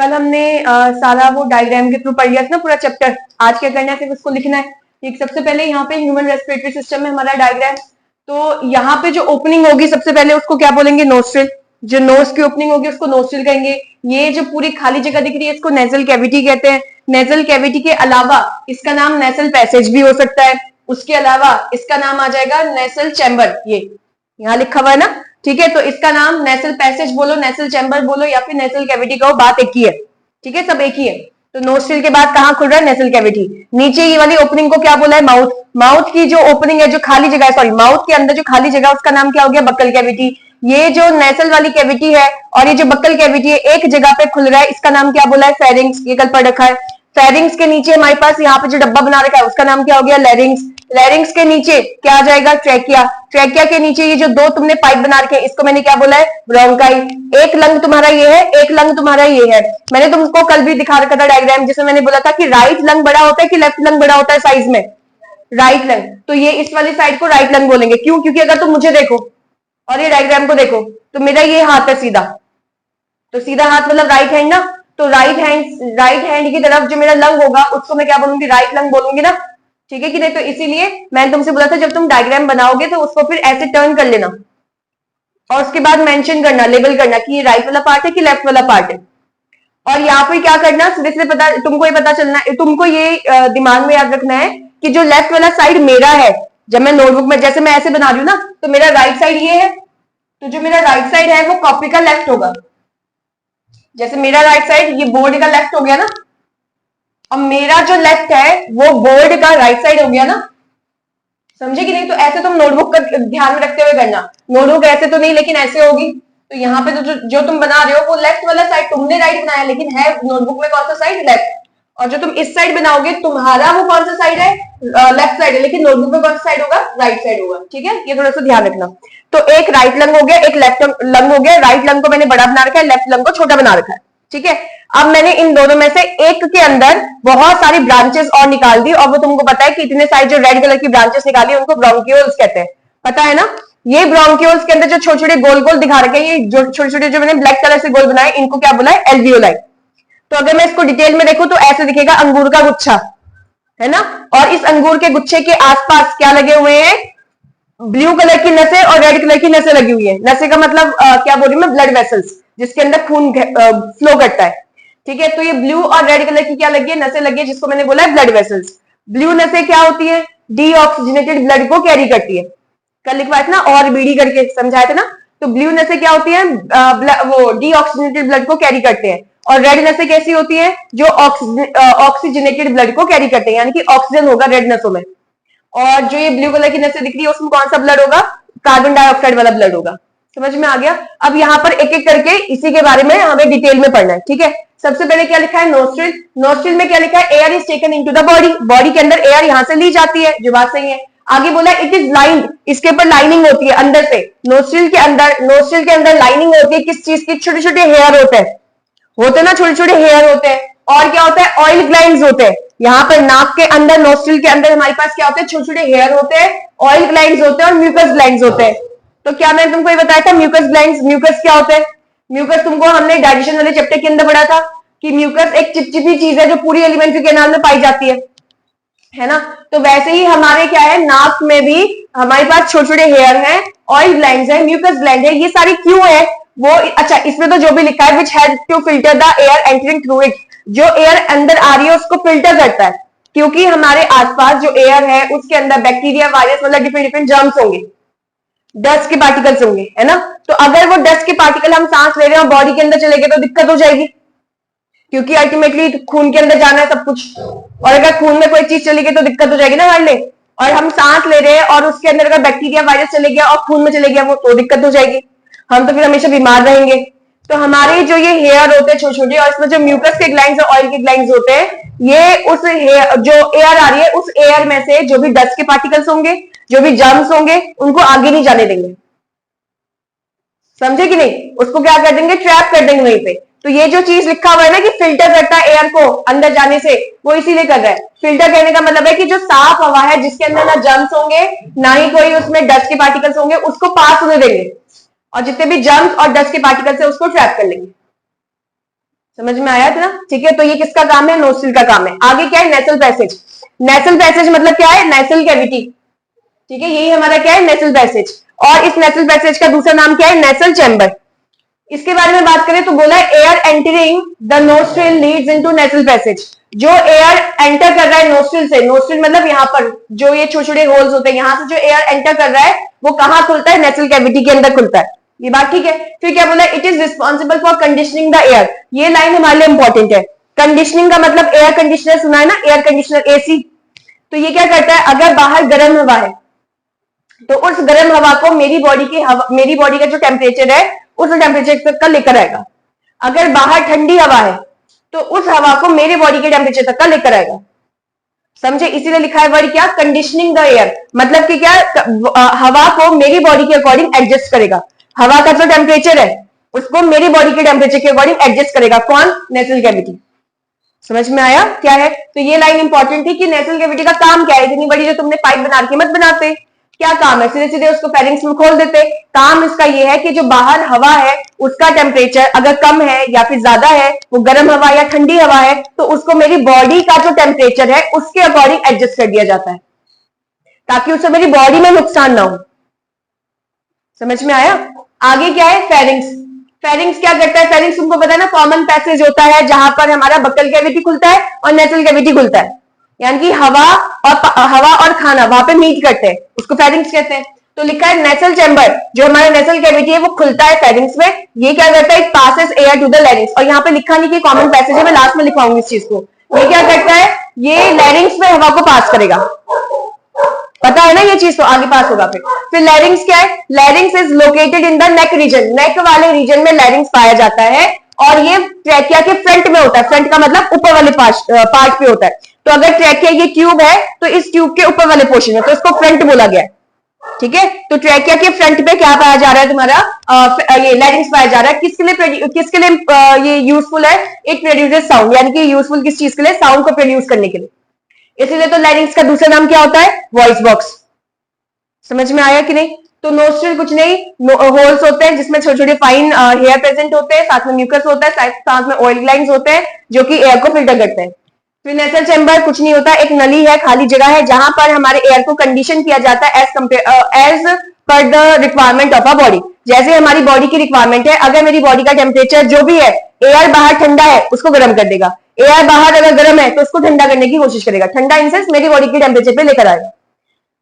कल हमने सारा वो डायग्राम के थ्रू पढ़ लिया था ना पूरा चैप्टर। आज क्या करना है, सिर्फ उसको लिखना है। एक सबसे पहले यहाँ पे ह्यूमन रेस्पिरेटरी सिस्टम में हमारा डायग्राम, तो यहाँ पे जो ओपनिंग होगी सबसे पहले उसको क्या बोलेंगे, नोस्ट्रिल। जो नोज की ओपनिंग होगी उसको नोस्ट्रिल कहेंगे। ये जो पूरी खाली जगह दिख रही है इसको नेजल कैविटी कहते हैं। नेजल कैविटी के अलावा इसका नाम नेसल पैसेज भी हो सकता है। उसके अलावा इसका नाम आ जाएगा नेसल चैम्बर। ये यहाँ लिखा हुआ है ना, ठीक है। तो इसका नाम नेसल पैसेज बोलो, नेसल चैम्बर बोलो, या फिर नेसल कैविटी कहो, बात एक ही है, ठीक है, सब एक ही है। तो नोस्ट्रिल के बाद कहाँ खुल रहा है, नेसल कैविटी। नीचे ये वाली ओपनिंग को क्या बोला है, माउथ। माउथ की जो ओपनिंग है, जो खाली जगह है, सॉरी, माउथ के अंदर जो खाली जगह है उसका नाम क्या हो गया, बक्कल कैविटी। ये जो नेसल वाली कैविटी है और ये जो बक्कल कैविटी है एक जगह पे खुल रहा है, इसका नाम क्या बोला है, फेरिंग्स। ये कल पढ़ रखा है। फेरिंग्स के नीचे हमारे पास यहाँ पे जो डब्बा बना रखा है उसका नाम क्या हो गया, लैरिंग्स। लैरिंग्स के नीचे क्या आ जाएगा, ट्रैकिया। ट्रैकिया के नीचे ये जो दो तुमने पाइप बना रखे हैं इसको मैंने क्या बोला है, ब्रोंकाई। एक लंग तुम्हारा ये है, एक लंग तुम्हारा ये है। मैंने तुमको कल भी दिखा रखा था डायग्राम, जिसमें मैंने बोला था कि राइट लंग बड़ा होता है कि लेफ्ट लंग बड़ा होता है साइज में, राइट लंग। तो ये इस वाली साइड को राइट लंग बोलेंगे। क्यों, क्योंकि अगर तुम मुझे देखो और ये डायग्राम को देखो तो मेरा ये हाथ है सीधा, तो सीधा हाथ मतलब राइट हैंड ना। तो राइट हैंड की तरफ जो मेरा लंग होगा उसको मैं क्या बोलूंगी, राइट लंग बोलूंगी ना, ठीक है कि नहीं। तो इसीलिए मैंने तुमसे बोला था जब तुम डायग्राम बनाओगे तो उसको फिर ऐसे टर्न कर लेना और उसके बाद मेंशन करना, लेबल करना कि ये राइट वाला पार्ट है कि लेफ्ट वाला पार्ट है। और यहाँ पे क्या करना, सीधे पता तुमको ये पता चलना है, तुमको ये दिमाग में याद रखना है कि जो लेफ्ट वाला साइड मेरा है, जब मैं नोटबुक में जैसे मैं ऐसे बना रही हूँ ना, तो मेरा राइट साइड ये है, तो जो मेरा राइट साइड है वो कॉपी का लेफ्ट होगा। जैसे मेरा राइट साइड ये बोर्ड का लेफ्ट हो गया ना, और मेरा जो लेफ्ट है वो बोर्ड का राइट साइड हो गया ना, समझे कि नहीं। तो ऐसे तुम नोटबुक का ध्यान में रखते हुए करना। नोटबुक ऐसे तो नहीं लेकिन ऐसे होगी। तो यहाँ पे तो जो तुम बना रहे हो वो लेफ्ट वाला साइड तुमने राइट बनाया, लेकिन है नोटबुक में कौन सा साइड, लेफ्ट। और जो तुम इस साइड बनाओगे तुम्हारा वो कौन सा साइड है, लेफ्ट साइड है, लेकिन नोटबुक में कौन सा साइड होगा, राइट साइड होगा, ठीक है। ये थोड़ा सा ध्यान रखना। तो एक राइट लंग हो गया, एक लेफ्ट लंग हो गया। राइट लंग को मैंने बड़ा बना रखा है, लेफ्ट लंग को छोटा बना रखा है, ठीक है। अब मैंने इन दोनों में से एक के अंदर बहुत सारी ब्रांचेस और निकाल दी, और वो तुमको पता है कि इतने सारी जो रेड कलर की ब्रांचेस निकाली उनको ब्रोंकियोल्स कहते हैं, पता है ना। ये ब्रोंकियोल्स के अंदर जो छोटे छोटे गोल गोल दिखा रखे हैं, ये जो छोटे छोटे जो मैंने ब्लैक कलर से गोल बनाए, इनको क्या बोला है, एल्वियोलाई। तो अगर मैं इसको डिटेल में देखूं तो ऐसे दिखेगा, अंगूर का गुच्छा है ना, और इस अंगूर के गुच्छे के आसपास क्या लगे हुए हैं, ब्लू कलर की नसें और रेड कलर की नसें लगी हुई है। नसें का मतलब क्या बोल रही हूँ मैं, ब्लड वेसल्स, जिसके अंदर खून फ्लो करता है, ठीक है। तो ये ब्लू और रेड कलर की क्या लगी है, नसें लगी है, जिसको मैंने बोला है ब्लड वेसल्स। ब्लू नसें क्या होती है, डीऑक्सीजनेटेड ब्लड को कैरी करती है। कल लिखवाया था ना, और बीडी करके समझाया था ना। तो ब्लू नसें क्या होती है, वो डीऑक्सीजनेटेड ब्लड को कैरी करते हैं। और रेड नसें कैसी होती है, जो ऑक्सीजनेटेड ब्लड को कैरी करते हैं, यानी कि ऑक्सीजन होगा रेड नसों में। और जो ये ब्लू कलर की नसें दिख रही है उसमें कौन सा ब्लड होगा, कार्बन डाइऑक्साइड वाला ब्लड होगा। समझ में आ गया। अब यहाँ पर एक एक करके इसी के बारे में हमें डिटेल में पढ़ना है, ठीक है। सबसे पहले क्या लिखा है, नोस्ट्रिल। नोस्ट्रिल में क्या लिखा है, air is taken into the body. Body के अंदर एयर यहाँ से ली जाती है, जो बात सही है। आगे बोला इट इज लाइंड, इसके ऊपर लाइनिंग होती है अंदर से। नोस्ट्रिल के अंदर लाइनिंग होती है, किस चीज की, छोटे छोटे हेयर होते हैं ना, छोटे छोटे हेयर होते हैं। और क्या होता है, ऑयल ग्लैंड्स होते हैं। यहाँ पर नाक के अंदर, नोस्ट्रिल के अंदर हमारे पास क्या होते हैं, छोटे छोटे हेयर होते हैं, ऑयल ग्लैंड्स होते हैं और म्यूकस ग्लैंड्स होते हैं। तो क्या मैंने तुमको ये बताया था, म्यूकस ग्लैंड्स, म्यूकस क्या होते हैं। म्यूकस तुमको हमने डाइजेशन वाले चैप्टर के अंदर पढ़ा था कि म्यूकस एक चिपचिपी चीज है जो पूरी एलिमेंट्री कैनाल में पाई जाती है ना। तो वैसे ही हमारे क्या है, नाक में भी हमारे पास छोटे छोटे हेयर हैं, ऑयल ग्लैंड्स है, म्यूकस ग्लैंड है। ये सारी क्यों है वो, अच्छा, इसमें तो जो भी लिखा है, which has to filter the air entering through it, जो एयर अंदर आ रही है उसको फिल्टर करता है। क्योंकि हमारे आसपास जो एयर है उसके अंदर बैक्टीरिया, वायरस, मतलब डिफरेंट डिफरेंट जर्म्स होंगे, डस्ट के पार्टिकल्स होंगे, है ना। तो अगर वो डस्ट के पार्टिकल हम सांस ले रहे हैं और बॉडी के अंदर चले गए तो दिक्कत हो जाएगी, क्योंकि अल्टीमेटली खून के अंदर जाना है सब कुछ। और अगर खून में कोई चीज चली गई तो दिक्कत हो जाएगी ना हमारे लिए। और हम सांस ले रहे हैं और उसके अंदर अगर बैक्टीरिया, वायरस चले गया और खून में चले गया वो, तो दिक्कत हो जाएगी, हम तो फिर हमेशा बीमार रहेंगे। तो हमारे जो ये हेयर होते हैं छोटे छोटे, और इसमें जो म्यूकस के ग्लैंड्स और ऑयल के ग्लैंड्स होते हैं, ये उस हेयर, जो एयर आ रही है उस एयर में से जो भी डस्ट के पार्टिकल्स होंगे, जो भी जर्म्स होंगे, उनको आगे नहीं जाने देंगे, समझे कि नहीं। उसको क्या कर देंगे, ट्रैप कर देंगे वहीं पे। तो ये जो चीज लिखा हुआ है ना कि फिल्टर करता है एयर को अंदर जाने से, वो इसीलिए कर रहा है। फिल्टर करने का मतलब है कि जो साफ हवा है, जिसके अंदर ना जर्म्स होंगे ना ही कोई उसमें डस्ट के पार्टिकल्स होंगे, उसको पास होने देंगे, और जितने भी जर्म्स और डस्ट के पार्टिकल्स है उसको ट्रैप कर लेंगे। समझ में आया था ना? ठीक है, तो ये किसका काम है? नोस्ट्रिल का काम है। आगे क्या है? Nasal passage. नेसल पैसेज मतलब क्या है? Nasal cavity. ठीक है, यही हमारा क्या है? Nasal passage. और इस नेसल पैसेज का दूसरा नाम क्या है? नेसल चैम्बर। इसके बारे में बात करें तो बोला है air entering the nostril Leeds into nasal passage. जो एयर एंटर कर रहा है नोस्ट्रिल से, नोस्ट्रिल मतलब यहाँ पर जो ये छोटे छोटे होल्स होते हैं, यहां से जो एयर एंटर कर रहा है वो कहां खुलता है? नेसल कैविटी के अंदर खुलता है। ये बात ठीक है। फिर क्या बोला? It is responsible for conditioning the air. ये लाइन हमारे लिए इंपॉर्टेंट है। कंडीशनिंग का मतलब एयर कंडीशनर सुना है ना, एयर कंडीशनर, एसी। तो ये क्या करता है? अगर बाहर गर्म हवा है तो उस गर्म हवा को मेरी बॉडी का जो टेम्परेचर है उस टेम्परेचर तक का लेकर आएगा। अगर बाहर ठंडी हवा है तो उस हवा को मेरे बॉडी के टेम्परेचर तक का लेकर आएगा। समझे? इसीलिए लिखा है वर्ड क्या? Conditioning the air. मतलब कि क्या? हवा को मेरी बॉडी के अकॉर्डिंग एडजस्ट करेगा। हवा का जो टेम्परेचर है उसको मेरी बॉडी के टेम्परेचर के अकॉर्डिंग एडजस्ट करेगा। कौन? Nasal cavity. समझ में आया क्या है? तो ये लाइन इंपॉर्टेंट थी कि नेसल कैविटी का काम क्या है। इतनी बड़ी जो तुमने पाइप बना के मत बनाते, क्या काम है? सीधे सीधे उसको फेरिंग्स में खोल देते। काम इसका ये है कि जो बाहर हवा है उसका टेम्परेचर अगर कम है या फिर ज्यादा है, वो गर्म हवा या ठंडी हवा है, तो उसको मेरी बॉडी का जो टेम्परेचर है उसके अकॉर्डिंग एडजस्ट कर दिया जाता है ताकि उससे मेरी बॉडी में नुकसान ना हो। समझ में आया? आगे क्या है? फेरिंग्स। फेरिंग्स क्या करता है? फेरिंग्स तुमको पता है ना, कॉमन पैसेज होता है जहां पर हमारा बक्कल कैविटी खुलता है और नेसल कैविटी खुलता है। यानी कि हवा और खाना वहां पे मीट करते हैं, उसको फेरिंग्स कहते हैं। तो लिखा है नेसल चैम्बर, जो हमारा नेसल कैविटी है वो खुलता है फेरिंग्स में। ये क्या करता है? It passes air to the larynx. और यहाँ पे लिखा नहीं कि कॉमन पैसेज है, मैं लास्ट में लिखाऊंगी इस चीज को। ये क्या करता है? ये लैरिंग्स में हवा को पास करेगा। पता है ना ये चीज, तो आगे पास होगा। फिर लैरिंग्स क्या है? Larynx is located in the neck region. Neck वाले रीजन में लैरिंग्स पाया जाता है और ये ट्रैकिया के फ्रंट में होता है। फ्रंट का मतलब ऊपर वाले पार्ट पे होता है। तो अगर ट्रैकिया ये ट्यूब है तो इस ट्यूब के ऊपर वाले पोर्शन में, तो इसको फ्रंट बोला गया है। ठीक है, तो ट्रैकिया के फ्रंट पे क्या पाया जा रहा है? तुम्हारा ये लैरिंग्स पाया जा रहा है। किसके लिए ये यूजफुल है? It produces sound. यानी कि यूजफुल किस चीज के लिए? साउंड को प्रोड्यूस करने के लिए। इसीलिए तो लैरिंग्स का दूसरा नाम क्या होता है? Voice box. समझ में आया कि नहीं? तो नोस्ट्रिल कुछ नहीं, होल्स होते हैं जिसमें छोटे छोटे फाइन हेयर प्रेजेंट होते हैं, साथ में म्यूकस होता है, साथ में ऑयल ग्लैंड्स होते हैं जो कि एयर को फिल्टर करते हैं। फिर नेसल चैम्बर कुछ नहीं होता, एक नली है, खाली जगह है जहां पर हमारे एयर को कंडीशन किया जाता है as per the requirement of a body. जैसे हमारी बॉडी की रिक्वायरमेंट है, अगर मेरी बॉडी का टेम्परेचर जो भी है, एयर बाहर ठंडा है उसको गर्म कर देगा, एयर बाहर अगर गर्म है तो उसको ठंडा करने की कोशिश करेगा। ठंडा इन सेंस मेरी बॉडी के टेम्परेचर पे लेकर आएगा।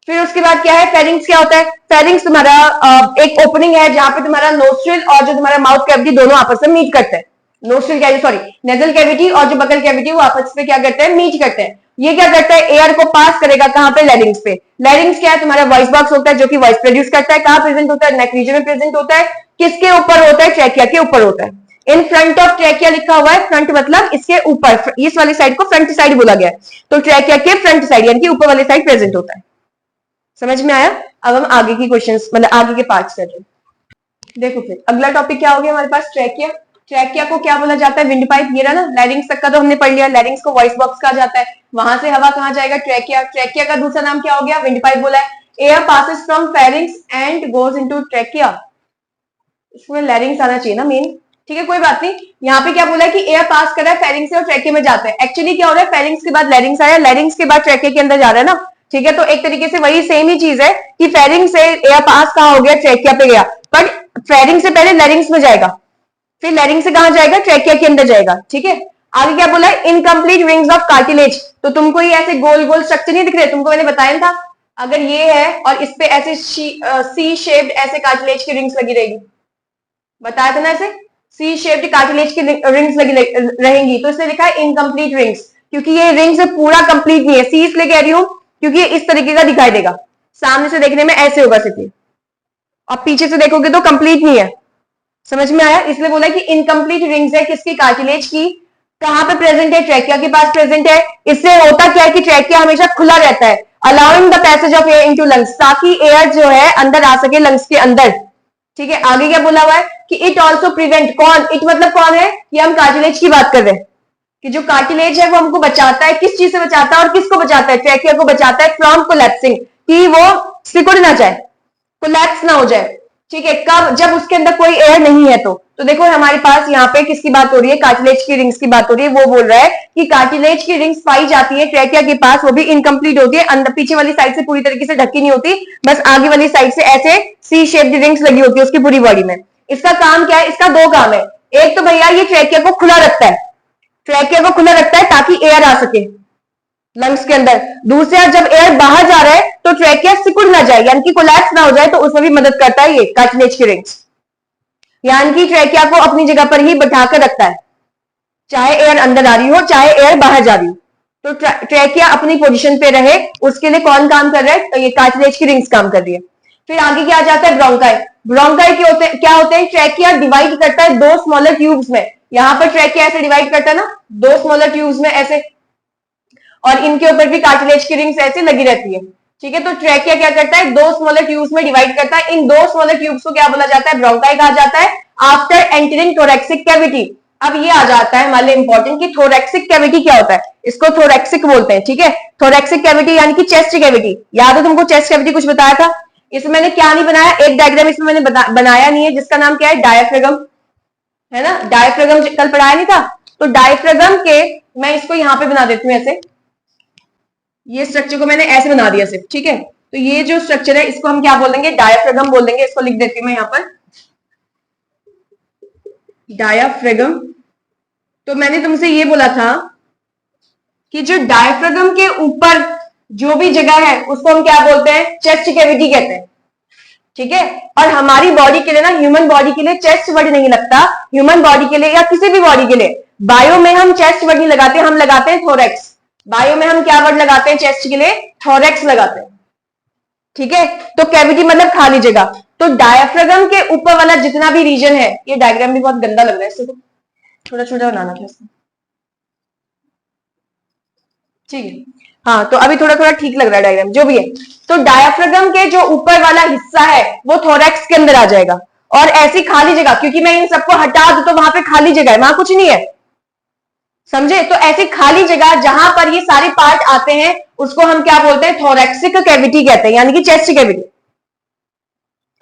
फिर उसके बाद क्या है? फेरिंग्स क्या होता है? फेरिंग्स तुम्हारा एक ओपनिंग है जहां पे तुम्हारा नोस्ट्रिल और जो तुम्हारा माउथ कैविटी दोनों आपस में मीट करते हैं। Nostril cavity, sorry, nasal cavity और जो बकल कैविटी वो आपस में क्या करते हैं? मीट करते हैं। ये क्या करता है? एयर को पास करेगा कहां पे? लैरिंग्स पे। लैरिंग्स क्या है? तुम्हारा वॉइस बॉक्स होता है जो कि वॉइस प्रोड्यूस करता है। कहां प्रेजेंट होता है? नेक रीजन में प्रेजेंट होता है। किसके ऊपर होता है? ट्रैकिया के ऊपर होता है। इन फ्रंट ऑफ ट्रैकिया लिखा हुआ है। फ्रंट मतलब इसके ऊपर, इस वाली साइड को फ्रंट साइड बोला गया है। तो ट्रैकिया के फ्रंट साइड यानी कि ऊपर वाली साइड प्रेजेंट होता है। समझ में आया? अब हम आगे की क्वेश्चंस मतलब आगे के पार्ट्स कर रहे हैं। देखो फिर अगला टॉपिक क्या हो गया हमारे पास? ट्रैकिया। ट्रैकिया को क्या बोला जाता है? Wind pipe. ये रहा ना, लैरिंग्स तक का तो हमने पढ़ लिया। लैरिंग्स को वॉइस बॉक्स कहा जाता है। वहां से हवा कहाँ जाएगा? ट्रैकिया। ट्रैकिया का दूसरा नाम क्या हो गया? विंड पाइप बोला है। Air passes from pharynx and goes into trachea. इसमें लैरिंग्स आना चाहिए ना मेन। ठीक है, कोई बात नहीं। यहाँ पे क्या बोला है कि एयर पास कर रहा है फेरिंग्स से और ट्रैकिया में जाता है। एक्चुअली क्या हो रहा है? फेरिंग्स के बाद लैरिंग्स आया, लैरिंग्स के बाद ट्रैकिया के अंदर जा रहा है ना। ठीक है, तो एक तरीके से वही सेम ही चीज है कि फेरिंग से एयर पास कहाँ हो गया? ट्रैकिया पे गया, पर फेरिंग से पहले लैरिंग्स में जाएगा, फिर लैरिंग से कहां जाएगा? ट्रैकिया के अंदर जाएगा। ठीक है, आगे क्या बोला है? Incomplete rings of cartilage. तो तुमको ये ऐसे गोल गोल स्ट्रक्चर नहीं दिख रहे? तुमको मैंने बताया था, अगर ये है और इस पे ऐसे सी शेप्ड ऐसे कार्टिलेज की रिंग्स लगी रहेगी, बताया था ना, ऐसे सी शेप्ड कार्टिलेज की रिंग्स लगी रहेंगी। तो इसने लिखा है इनकम्प्लीट रिंग्स, क्योंकि ये रिंग्स पूरा कंप्लीट नहीं है। सी इसलिए कह रही हूं क्योंकि ये इस तरीके का दिखाई देगा, सामने से देखने में ऐसे होगा सिर्फ, और पीछे से देखोगे तो कंप्लीट नहीं है। समझ में आया? इसलिए बोला कि इनकम्प्लीट रिंग्स है किसकी? कार्टिलेज की। कहां पे प्रेजेंट है? ट्रैकिया के पास प्रेजेंट है। इससे होता क्या है कि ट्रैकिया हमेशा खुला रहता है, allowing the passage of air into lungs, ताकि एयर जो है अंदर आ सके लंग्स के अंदर। ठीक है, आगे क्या बोला हुआ है कि इट ऑल्सो प्रिवेंट, कौन? इट मतलब कौन है? ये हम कार्टिलेज की बात कर रहे हैं कि जो कार्टिलेज है वो हमको बचाता है। किस चीज से बचाता है और किसको बचाता है? ट्रैकिया को बचाता है फ्रॉम कोलैप्सिंग, कि वो सिकुड़ ना जाए, कोलैप्स ना हो जाए। ठीक है, कब? जब उसके अंदर कोई एयर नहीं है तो देखो हमारे पास यहाँ पे किसकी बात हो रही है, कार्टिलेज की रिंग्स की बात हो रही है। वो बोल रहा है कि कार्टिलेज की रिंग्स पाई जाती है ट्रैकिया के पास, वो भी इनकम्प्लीट होती है, अंदर पीछे वाली साइड से पूरी तरीके से ढकी नहीं होती, बस आगे वाली साइड से ऐसे सी शेप्ड रिंग्स लगी होती है उसकी पूरी बॉडी में। इसका काम क्या है? इसका दो काम है। एक तो भैया ये ट्रैकिया को खुला रखता है, ट्रैकिया को खुला रखता है ताकि एयर आ सके लंग्स के अंदर। दूसरा, जब एयर बाहर जा रहा है तो ट्रैकिया सिकुड़ ना जाए, यानी कि कोलैप्स ना हो जाए, तो उसमें भी मदद करता है ये कार्टिलेज की रिंग्स। यानी कि ट्रैकिया को अपनी जगह पर ही बैठाकर रखता है, चाहे एयर अंदर आ रही हो चाहे एयर बाहर जा रही हो, तो ट्रैकिया अपनी पोजीशन पे रहे, उसके लिए कौन काम कर रहा है? तो ये कार्टिलेज की रिंग्स काम कर रही है। फिर आगे क्या आ जाता है? ब्रोंकाई। ब्रोंकाई क्या होते हैं? ट्रैकिया डिवाइड करता है दो स्मॉलर ट्यूब्स में। यहां पर ट्रैकिया ऐसे डिवाइड करता है ना, दो स्मॉलर ट्यूब्स में ऐसे, और इनके ऊपर भी कार्टिलेज की रिंग्स ऐसे लगी रहती है। ठीक है, तो ट्रैकिया क्या करता है? दो स्मॉलर ट्यूब्स में डिवाइड करता है। इन दो स्मॉलर ट्यूब्स को क्या बोला जाता है? ब्रोंकाई कहा जाता है। आफ्टर एंटरिंग थोरैक्सिक कैविटी, अब ये आ जाता है हमारे लिए इंपॉर्टेंट कि थोरैक्सिक कैविटी क्या होता है। इसको थोरैक्सिक बोलते हैं। ठीक है, थोरैक्सिक कैविटी यानी कि चेस्ट कैविटी। याद है तुमको चेस्ट कैविटी कुछ बताया था? इसमें मैंने क्या नहीं बनाया, एक डायग्राम इसमें मैंने बनाया नहीं है, जिसका नाम क्या है? डायफ्रागम, है ना। डायफ्रागम कल पढ़ाया नहीं था, तो डायफ्रागम के मैं इसको यहां पे बना देती हूँ ऐसे, ये स्ट्रक्चर को मैंने ऐसे बना दिया सिर्फ। ठीक है, तो ये जो स्ट्रक्चर है इसको हम क्या बोलेंगे? डायफ्रागम बोल देंगे। इसको लिख देती हूँ मैं यहां पर, डायफ्रागम। तो मैंने तुमसे ये बोला था कि जो डायफ्रागम के ऊपर जो भी जगह है उसको हम क्या बोलते हैं? चेस्ट कैविटी कहते हैं। ठीक है, और हमारी बॉडी के लिए ना, ह्यूमन बॉडी के लिए चेस्ट वर्ड नहीं लगता। ह्यूमन बॉडी के लिए या किसी भी बॉडी के लिए बायो में हम चेस्ट वर्ड नहीं लगाते, हम लगाते हैं थोरैक्स। बायो में हम क्या वर्ड लगाते हैं चेस्ट के लिए? थोरैक्स लगाते हैं। ठीक है, तो कैविटी मतलब खाली जगह। तो डायफ्रागम के ऊपर वाला जितना भी रीजन है, ये डायग्राम भी बहुत गंदा लग रहा है, इसको छोटा छोटा बनाना था इसको। ठीक है, हाँ, तो अभी थोड़ा थोड़ा ठीक लग रहा है डायग्राम, जो भी है। तो डायफ्रागम के जो ऊपर वाला हिस्सा है वो थोरैक्स के अंदर आ जाएगा, और ऐसी खाली जगह, क्योंकि मैं इन सबको हटा दूं तो वहां पे खाली जगह है, वहां कुछ नहीं है, समझे? तो ऐसी खाली जगह जहां पर ये सारे पार्ट आते हैं उसको हम क्या बोलते हैं? थोरैक्सिक कैविटी कहते हैं, यानी कि चेस्ट कैविटी।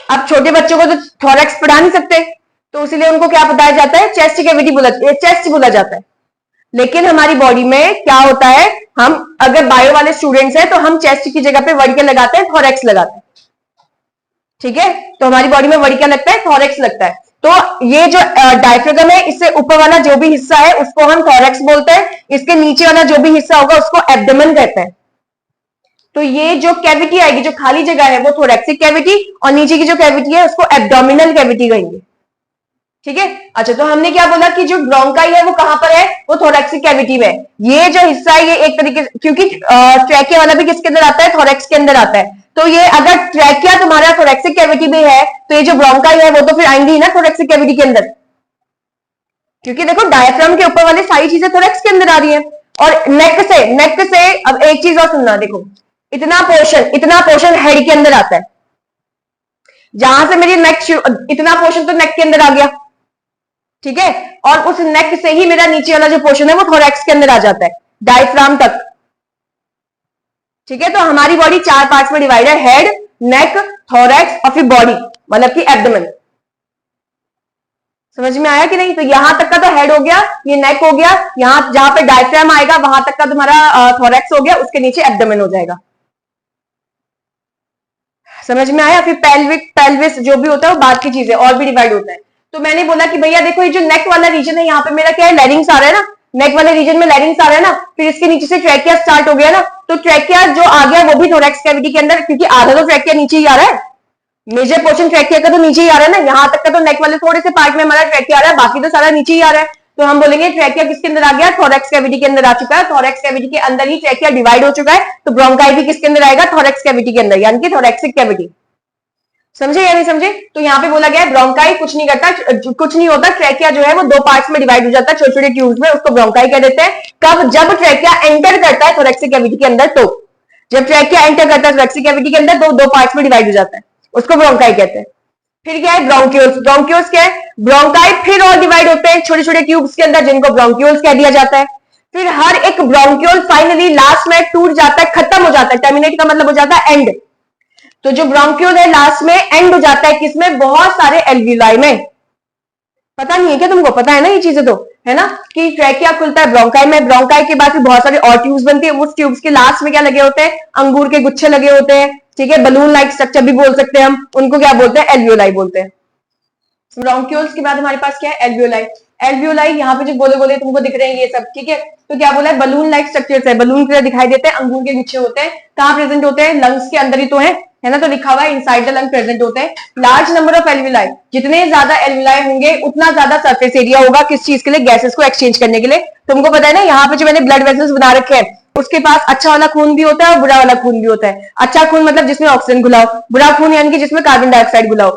अब छोटे बच्चों को तो थोरैक्स पढ़ा नहीं सकते, तो इसलिए उनको क्या बताया जाता है? चेस्ट कैविटी चेस्ट बोला जाता है। लेकिन हमारी बॉडी में क्या होता है, हम अगर बायो वाले स्टूडेंट्स हैं तो हम चेस्ट की जगह पे वर्ड क्या लगाते हैं? थोरैक्स लगाते हैं। ठीक है, तो हमारी बॉडी में वर्ड क्या लगता है? थोरैक्स लगता है। तो ये जो डायफ्रागम है, इससे ऊपर वाला जो भी हिस्सा है उसको हम थोरैक्स बोलते हैं, इसके नीचे वाला जो भी हिस्सा होगा उसको एब्डोमेन कहते हैं। तो ये जो कैविटी आएगी, जो खाली जगह है, वो थोरैक्सिक कैविटी, और नीचे की जो कैविटी है उसको एब्डोमिनल कैविटी कहेंगे। ठीक है, अच्छा, तो हमने क्या बोला कि जो ब्रोंकाई है वो कहां पर है? वो थोरैक्सिक कैविटी में। ये जो हिस्सा है ये एक तरीके से, क्योंकि ट्रैकिया वाला भी किसके अंदर आता है? थोरैक्स के अंदर आता है। तो ये अगर ट्रैकिया तुम्हारा थोरैक्सिक कैविटी में है तो ये जो ब्रोंकाई है वो तो फिर आएंगी ही ना थोरैक्सिक कैविटी के अंदर, क्योंकि देखो डायफ्राम के ऊपर वाली सारी चीजें थोरैक्स के अंदर आ रही है। और नेक से अब एक चीज और सुनना, देखो इतना पोर्शन हेड के अंदर आता है, जहां से मेरी नेक, इतना पोर्शन तो नेक के अंदर आ गया। ठीक है, और उस नेक से ही मेरा नीचे वाला जो पोर्शन है वो थोरैक्स के अंदर आ जाता है, डायफ्राम तक। ठीक है, तो हमारी बॉडी चार पार्ट्स में डिवाइड है, हेड, नेक, थोरैक्स और फिर बॉडी, मतलब कि एब्डोमेन। समझ में आया कि नहीं? तो यहां तक का तो हेड हो गया, ये नेक हो गया, यहां जहां पे डायफ्राम आएगा वहां तक का तुम्हारा थोरैक्स हो गया, उसके नीचे एब्डोमेन हो जाएगा। समझ में आया? फिर पेल्विस जो भी होता है वो बात की चीज है, और भी डिवाइड होता है। तो मैंने बोला कि भैया देखो ये जो नेक वाला रीजन है, यहाँ पे मेरा क्या है? लैरिंग्स आ रहा है ना, नेक वाले रीजन में लैरिंग्स आ रहा है ना, फिर इसके नीचे से ट्रैकिया स्टार्ट हो गया ना, तो ट्रैकिया जो आ गया वो भी थोरैक्स कैविटी के अंदर, क्योंकि आधा तो ट्रैकिया नीचे ही आ रहा है, मेजर पोर्शन ट्रैकिया का तो नीचे ही आ रहा है ना, यहां तक का तो नेक वाले थोड़े से पार्ट में हमारा ट्रैकिया आ रहा है, बाकी तो सारा नीचे ही आ रहा है। तो हम बोलेंगे ट्रैकिया किसके अंदर आ गया? थोरैक्स कैविटी के अंदर आ चुका है। थोरैक्स कैविटी के अंदर ही ट्रैकिया डिवाइड हो चुका है, तो ब्रोंकाई भी किसके अंदर आएगा? थोरैक्स कैविटी के अंदर, यानी कि थोरैक्सिक कैविटी। समझे या नहीं समझे? तो यहाँ पे बोला गया है ब्रोंकाई कुछ नहीं करता, कुछ नहीं होता, ट्रैकिया जो है वो दो पार्ट्स में डिवाइड हो जाता है, छोटे छोटे ट्यूब्स में, उसको ब्रोंकाई कह देते हैं। कब? जब ट्रैकिया एंटर करता है थोरैक्सिक कैविटी के अंदर, तो जब ट्रैकिया एंटर करता है थोरैक्सिक कैविटी के अंदर तो दो पार्ट्स में डिवाइड हो जाता है, उसको ब्रोंकाई कहते हैं। फिर क्या है? ब्रोंक्यूल्स। ब्रोंक्यूल्स क्या है? ब्रोंकाई फिर और डिवाइड होते हैं छोटे छोटे ट्यूब्स के अंदर, जिनको ब्रोंक्यूल्स कह दिया जाता है। फिर हर एक ब्रोंक्यूल फाइनली लास्ट में टूट जाता है, खत्म हो जाता है, टर्मिनेट का मतलब हो जाता है एंड। तो जो ब्रोंक्यूल है लास्ट में एंड हो जाता है किसमें, बहुत सारे एल्वियोलाई में। पता नहीं है क्या तुमको, पता है ना ये चीजें तो, है ना, कि ट्रैकिया खुलता है ब्रोंकाई में, ब्रोंकाई के बाद फिर बहुत सारे और ट्यूब्स बनती है, उस ट्यूब्स के लास्ट में क्या लगे होते हैं, अंगूर के गुच्छे लगे होते हैं, ठीक है, बलून लाइक स्ट्रक्चर भी बोल सकते हैं हम, उनको क्या बोलते हैं, एल्वियोलाई बोलते हैं। ब्रोंक्यूल्स के बाद हमारे पास क्या है, एल्वियोलाई। एल्वियोलाई यहाँ पे जो गोले गोले तुमको दिख रहे हैं ये सब, ठीक है, तो क्या बोला है, बलून लाइक स्ट्रक्चर्स है, बलून की तरह दिखाई देते हैं, अंगूर के गुच्छे होते हैं, कहाँ प्रेजेंट होते हैं, लंग्स के अंदर ही तो है ना, तो लिखा हुआ है इनसाइड द लंग प्रेजेंट होते हैं। लार्ज नंबर ऑफ एल्वियोलाई, जितने ज्यादा एल्वियोलाई होंगे उतना ज्यादा सरफेस एरिया होगा, किस चीज के लिए, गैसेस को एक्सचेंज करने के लिए। तुमको पता है ना, यहाँ पे जो मैंने ब्लड वेसल्स बना रखे हैं उसके पास अच्छा वाला खून भी होता है और बुरा वाला खून भी होता है। अच्छा खून मतलब जिसमें ऑक्सीजन घुला हो, बुरा खून यानी कि जिसमें कार्बन डाइऑक्साइड घुला हो।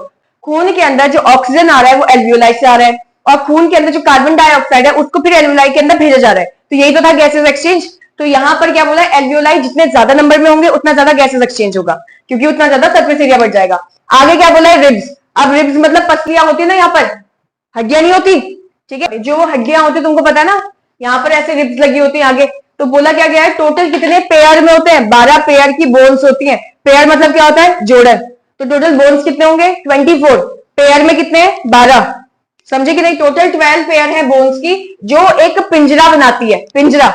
खून के अंदर जो ऑक्सीजन आ रहा है वो एल्वियोलाई से आ रहा है, और खून के अंदर जो कार्बन डाइऑक्साइड है उसको फिर एल्वियोलाई के अंदर भेजा जा रहा है, तो यही तो था गैसेस एक्सचेंज। तो यहाँ पर क्या बोला है, एल्वियोलाई जितने ज्यादा नंबर में होंगे उतना ज्यादा गैसेस एक्सचेंज होगा, क्योंकि उतना ज्यादा सरफेस एरिया बढ़ जाएगा। आगे क्या बोला है, रिब्स। अब रिब्स मतलब पसलियां होती है ना, यहाँ पर हड्डियां नहीं होती, ठीक है, जो हड्डियां होती तुमको पता है ना, यहाँ पर ऐसे रिब्स लगी होती है आगे। तो बोला क्या गया है, टोटल कितने पेयर में होते हैं, 12 पेयर की बोन्स होती है। पेयर मतलब क्या होता है, जोड़न। तो टोटल बोन्स कितने होंगे, 24, पेयर में कितने, 12, समझे कि नहीं, टोटल 12 पेयर है बोन्स की, जो एक पिंजरा बनाती है, पिंजरा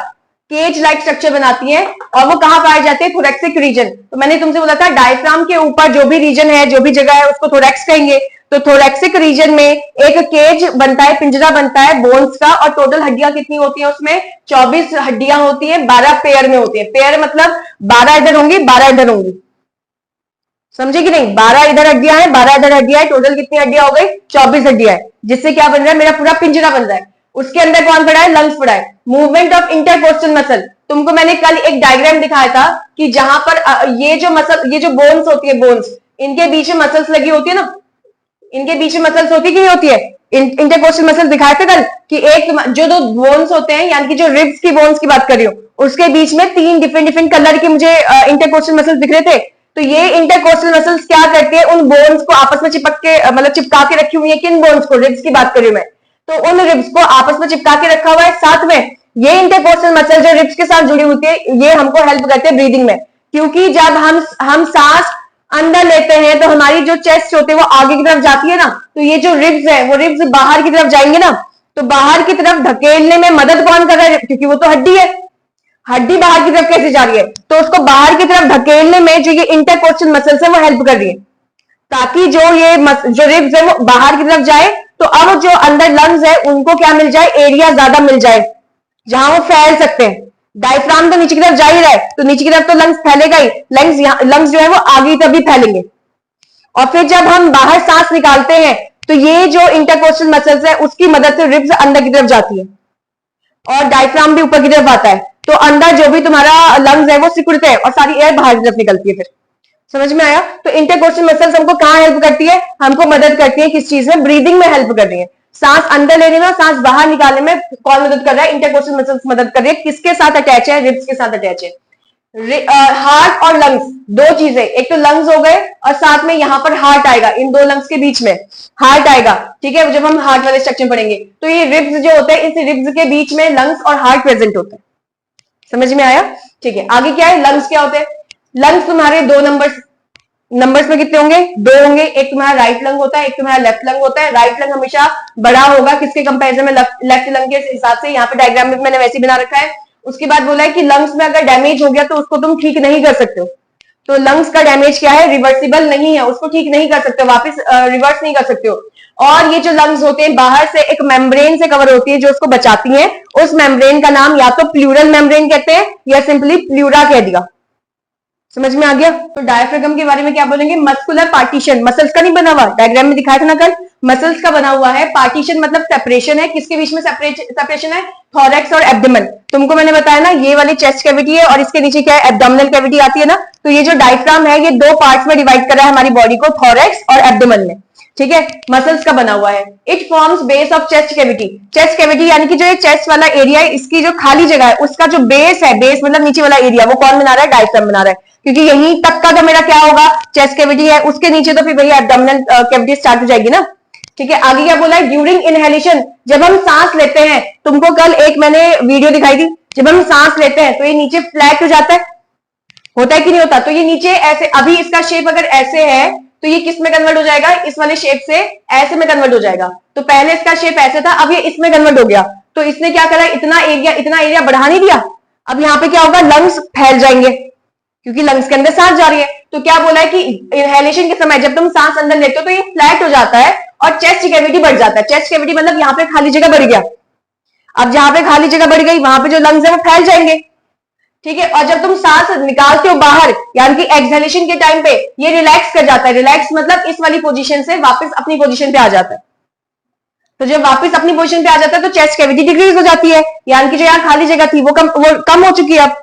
केज लाइक स्ट्रक्चर बनाती है, और वो कहां पाए जाते हैं, थोरैक्सिक रीजन। तो मैंने तुमसे बोला था डायफ्राम के ऊपर जो भी रीजन है, जो भी जगह है उसको थोरैक्स कहेंगे। तो थोरैक्सिक रीजन में एक केज बनता है, पिंजरा बनता है बोन्स का, और टोटल हड्डियां कितनी होती है उसमें, 24 हड्डियां होती है, 12 पेयर में होती है। पेयर मतलब 12 इधर होंगी 12 इधर होंगी, समझे कि नहीं, 12 इधर हड्डियां हैं 12 इधर हड्डियां हैं, टोटल कितनी हड्डियां हो गई, 24 हड्डियां है, जिससे क्या बन रहा है, मेरा पूरा पिंजरा बन रहा है। उसके अंदर कौन पड़ा है, लंग्स पड़ा है। मूवमेंट ऑफ इंटरकोस्टल मसल, तुमको मैंने कल एक डायग्राम दिखाया था कि जहां पर ये जो मसल, ये जो बोन्स होती है, बोन्स, इनके बीच में मसल्स लगी होती है ना, इनके बीच में मसल्स होती कि नहीं होती है, इंटरकोस्टल मसल दिखाए थे कल, कि एक जो दो बोन्स होते हैं, यानी कि जो रिब्स की बोन्स की बात कर रही हूँ, उसके बीच में 3 डिफरेंट डिफरेंट कलर के मुझे इंटरकोस्टल मसल्स दिख रहे थे। तो ये इंटरकोस्टल मसल्स क्या करते हैं, उन बोन्स को आपस में चिपक के मतलब चिपका के रखी हुई है, किन बोन्स को, रिब्स की बात कर रही हूं मैं, तो उन रिब्स को आपस में चिपका के रखा हुआ है। साथ में ये इंटरकोस्टल मसल जो रिब्स के साथ जुड़ी होती है, ये हमको हेल्प करते हैं ब्रीदिंग में, क्योंकि जब हम सांस अंदर लेते हैं तो हमारी जो चेस्ट होती है वो आगे की तरफ जाती है ना, तो ये जो रिब्स है वो रिब्स बाहर की तरफ जाएंगे ना, तो बाहर की तरफ धकेलने में मदद कौन कर रहा है, क्योंकि वो तो हड्डी है, हड्डी बाहर की तरफ कैसे जा रही है, तो उसको बाहर की तरफ धकेलने में जो ये इंटरकोस्टल मसल्स है वो हेल्प कर रही है, ताकि जो जो रिब्स है वो बाहर की तरफ जाए, तो अब जो अंदर लंग्स है उनको क्या मिल जाए, एरिया ज्यादा मिल जाए जहां वो फैल सकते हैं। डायफ्राम तो नीचे की तरफ जा ही रहा है, तो नीचे की तरफ तो लंग्स फैलेगा ही, लंग्स जो है वो आगे की तरफ भी फैलेंगे, और फिर जब हम बाहर सांस निकालते हैं तो ये जो इंटरकोस्टल मसल्स है उसकी मदद से रिब्स अंदर की तरफ जाती है, और डायफ्राम भी ऊपर की तरफ आता है, तो अंदर जो भी तुम्हारा लंग्स है वो सिकुड़ते हैं और सारी एयर बाहर की तरफ निकलती है। फिर समझ में आया, तो इंटरकोस्टल मसल्स हमको कहाँ हेल्प करती है, हमको मदद करती है किस चीज में, ब्रीदिंग में हेल्प कर रही है, सांस अंदर लेने में, सांस बाहर निकालने में कौन मदद कर रहा है, इंटरकोस्टल मसल्स मदद कर रही है। किसके साथ अटैच है, रिब्स के साथ अटैच है। हार्ट और लंग्स दो चीजें, एक तो लंग्स हो गए और साथ में यहाँ पर हार्ट आएगा, इन दो लंग्स के बीच में हार्ट आएगा, ठीक है, जब हम हार्ट वाले स्ट्रक्चर पढ़ेंगे तो ये रिब्स जो होते हैं, इस रिब्स के बीच में लंग्स और हार्ट प्रेजेंट होते हैं। समझ में आया, ठीक है, आगे क्या है, लंग्स क्या होते हैं, लंग्स तुम्हारे दो नंबर्स में कितने होंगे, 2 होंगे, एक तुम्हारा राइट लंग होता है, एक तुम्हारा लेफ्ट लंग होता है। राइट लंग हमेशा बड़ा होगा किसके कंपैरिजन में, लेफ्ट लंग के हिसाब से, यहाँ पे डायग्राम में मैंने वैसे बना रखा है। उसके बाद बोला है कि लंग्स में अगर डैमेज हो गया तो उसको तुम ठीक नहीं कर सकते हो, तो लंग्स का डैमेज क्या है, रिवर्सिबल नहीं है, उसको ठीक नहीं कर सकते हो, वापस रिवर्स नहीं कर सकते हो। और ये जो लंग्स होते हैं बाहर से एक मेम्ब्रेन से कवर होती है जो उसको बचाती है, उस मेम्ब्रेन का नाम या तो प्लूरल मेम्ब्रेन कहते हैं या सिंपली प्लूरा कह दिया। समझ में आ गया, तो डायफ्रागम के बारे में क्या बोलेंगे, मस्कुलर पार्टीशन, मसल्स का नहीं बना हुआ, डायग्राम में दिखाया था ना कल, मसल्स का बना हुआ है। पार्टीशन मतलब सेपरेशन है, किसके बीच में सेपरेशन है, थोरैक्स और एब्डोमेन। तुमको मैंने बताया ना ये वाली चेस्ट कैविटी है और इसके नीचे क्या है, एब्डोमिनल कैविटी आती है ना, तो ये जो डायफ्राम है ये 2 पार्ट्स में डिवाइड कर रहा है हमारी बॉडी को, थोरैक्स और एब्डोमेन में, ठीक है, मसल्स का बना हुआ है। It forms base of chest cavity, chest cavity यानी कि जो ये चेस्ट वाला एरिया है, इसकी जो खाली जगह है उसका जो बेस है, बेस मतलब नीचे वाला एरिया, वो कौन बना रहा है, डायफ्राम बना रहा है, क्योंकि यहीं तक का तो मेरा क्या होगा, चेस्ट कैविटी है, उसके नीचे तो फिर भैया एब्डोमिनल कैविटी स्टार्ट हो जाएगी ना, ठीक है। आगे क्या बोला है, ड्यूरिंग इनहेलेशन, जब हम सांस लेते हैं, तुमको कल एक मैंने वीडियो दिखाई थी, जब हम सांस लेते हैं तो ये नीचे फ्लैट हो जाता है, होता है कि नहीं होता? तो ये नीचे ऐसे, अभी इसका शेप अगर ऐसे है तो ये किस में कन्वर्ट हो जाएगा? इस वाले शेप से ऐसे में कन्वर्ट हो जाएगा। तो पहले इसका शेप ऐसे था, अब ये इसमें कन्वर्ट हो गया। तो इसने क्या करा? इतना एरिया बढ़ा नहीं दिया। अब यहाँ पे क्या होगा? लंग्स फैल जाएंगे, क्योंकि लंग्स के अंदर सांस जा रही है। तो क्या बोला है कि इनहेलेशन के समय जब तुम सांस अंदर लेते हो तो ये फ्लैट हो जाता है और चेस्ट कैविटी बढ़ जाता है। चेस्ट कैविटी मतलब यहाँ पे खाली जगह बढ़ गया। अब जहां पे खाली जगह बढ़ गई वहां पे जो लंग्स है वो फैल जाएंगे, ठीक है। और जब तुम सांस निकालते हो बाहर, यानी कि एक्सहेलेशन के टाइम पे ये रिलैक्स कर जाता है। रिलैक्स मतलब इस वाली पोजीशन से वापस अपनी पोजीशन पे आ जाता है। तो जब वापस अपनी पोजीशन पे आ जाता है तो चेस्ट कैविटी डिक्रीज हो जाती है, यानी कि जो यहाँ खाली जगह थी वो कम हो चुकी है अब,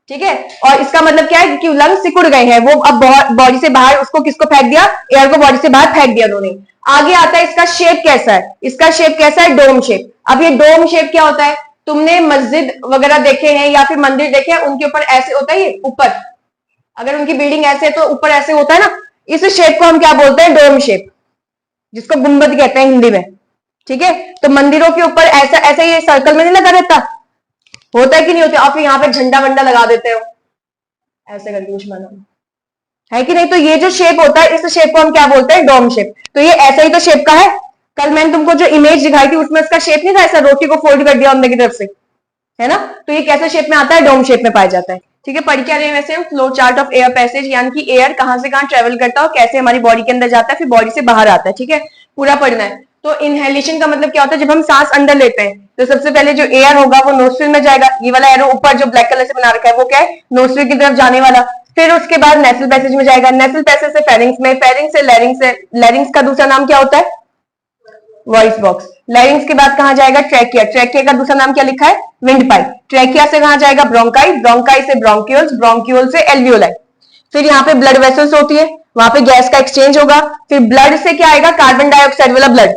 ठीक है। और इसका मतलब क्या है कि लंग्स सिकुड़ गए हैं, वो अब बॉडी से बाहर उसको किसको फेंक दिया? एयर को बॉडी से बाहर फेंक दिया उन्होंने। आगे आता है इसका शेप कैसा है? इसका शेप कैसा है? Dome shape. अब ये डोम शेप क्या होता है? तुमने मस्जिद वगैरह देखे हैं या फिर मंदिर देखे हैं, उनके ऊपर ऐसे होता है ये ऊपर, अगर उनकी बिल्डिंग ऐसे है तो ऊपर ऐसे होता है ना। इस शेप को हम क्या बोलते हैं? डोम शेप, जिसको गुंबद कहते हैं हिंदी में, ठीक है। तो मंदिरों के ऊपर ऐसा ऐसा ये सर्कल में नहीं लगा रहता, होता है कि नहीं होता? और फिर यहाँ पे झंडा वंडा लगा देते हो ऐसे करके कुछ बना है कि नहीं? तो ये जो शेप होता है, इस शेप को हम क्या बोलते हैं? Dome shape. तो ये ऐसा ही तो शेप का है। कल मैंने तुमको जो इमेज दिखाई थी उसमें इसका शेप नहीं था ऐसा, रोटी को फोल्ड कर दिया अंदर की तरफ से, है ना। तो ये कैसे शेप में आता है? डोम शेप में पाया जाता है, ठीक है। पढ़ क्या रहे हैं वैसे हम? Flow chart of air passage, यानी कि एयर कहां से कहां ट्रेवल करता है और कैसे हमारी बॉडी के अंदर जाता है, फिर बॉडी से बाहर आता है, ठीक है। पूरा पढ़ना है। तो इनहेलेशन का मतलब क्या होता है? जब हम सांस अंदर लेते हैं तो सबसे पहले जो एयर होगा वो नोस्ट्रिल में जाएगा। ये वाला एरो ऊपर जो ब्लैक कलर से बना रखा है वो क्या है? नोस्ट्रिल की तरफ जाने वाला। फिर उसके बाद नेसल पैसेज में जाएगा, नेसल पैसेज से फेरिंग्स में, फेरिंग्स से लैरिंग्स से, लैरिंग्स का दूसरा नाम क्या होता है? Voice box. लैरिंग्स के बाद कहां जाएगा? ट्रैकिया। ट्रैकिया का दूसरा नाम क्या लिखा है? Wind pipe. ट्रैकिया से कहां जाएगा? ब्रोंकाई। ब्रोंकाई से ब्रोंक्यूल्स, ब्रोंक्यूल से एल्वियोलाई। फिर यहाँ पे ब्लड वेसल्स होती है, वहां पे गैस का एक्सचेंज होगा। फिर ब्लड से क्या आएगा? कार्बन डाइऑक्साइड वाला ब्लड,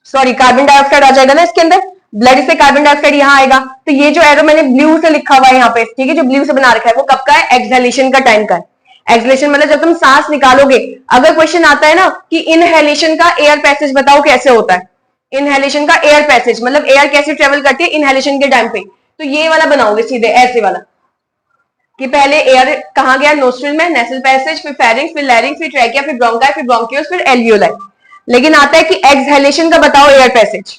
सॉरी कार्बन डाइऑक्साइड आ जाएगा ना इसके अंदर। ब्लड से कार्बन डाइऑक्साइड यहाँ आएगा। तो ये जो एरो मैंने ब्लू से लिखा हुआ है यहाँ पे, ठीक है, जो ब्लू से बना रखा है वो कब का है? एक्सहेलेशन का टाइम का है। एक्सहेलेशन मतलब जब तुम सांस निकालोगे। अगर क्वेश्चन आता है ना कि इनहेलेशन का एयर पैसेज बताओ कैसे होता है? इनहेलेशन का एयर पैसेज मतलब एयर कैसे ट्रेवल करती है इनहेलेशन के टाइम पे, तो ये वाला बनाओगे सीधे ऐसे वाला, कि पहले एयर कहां गया? नोस्ट्रिल में, नेसल पैसेज, फिर फेरिंग्स, फिर लैरिंग्स, फिर ट्रैकिया, फिर ब्रोंकाई, फिर ब्रोंक्यूल्स, फिर एल्वियोलाई। लेकिन आता है कि एक्सहेलेशन का बताओ एयर पैसेज,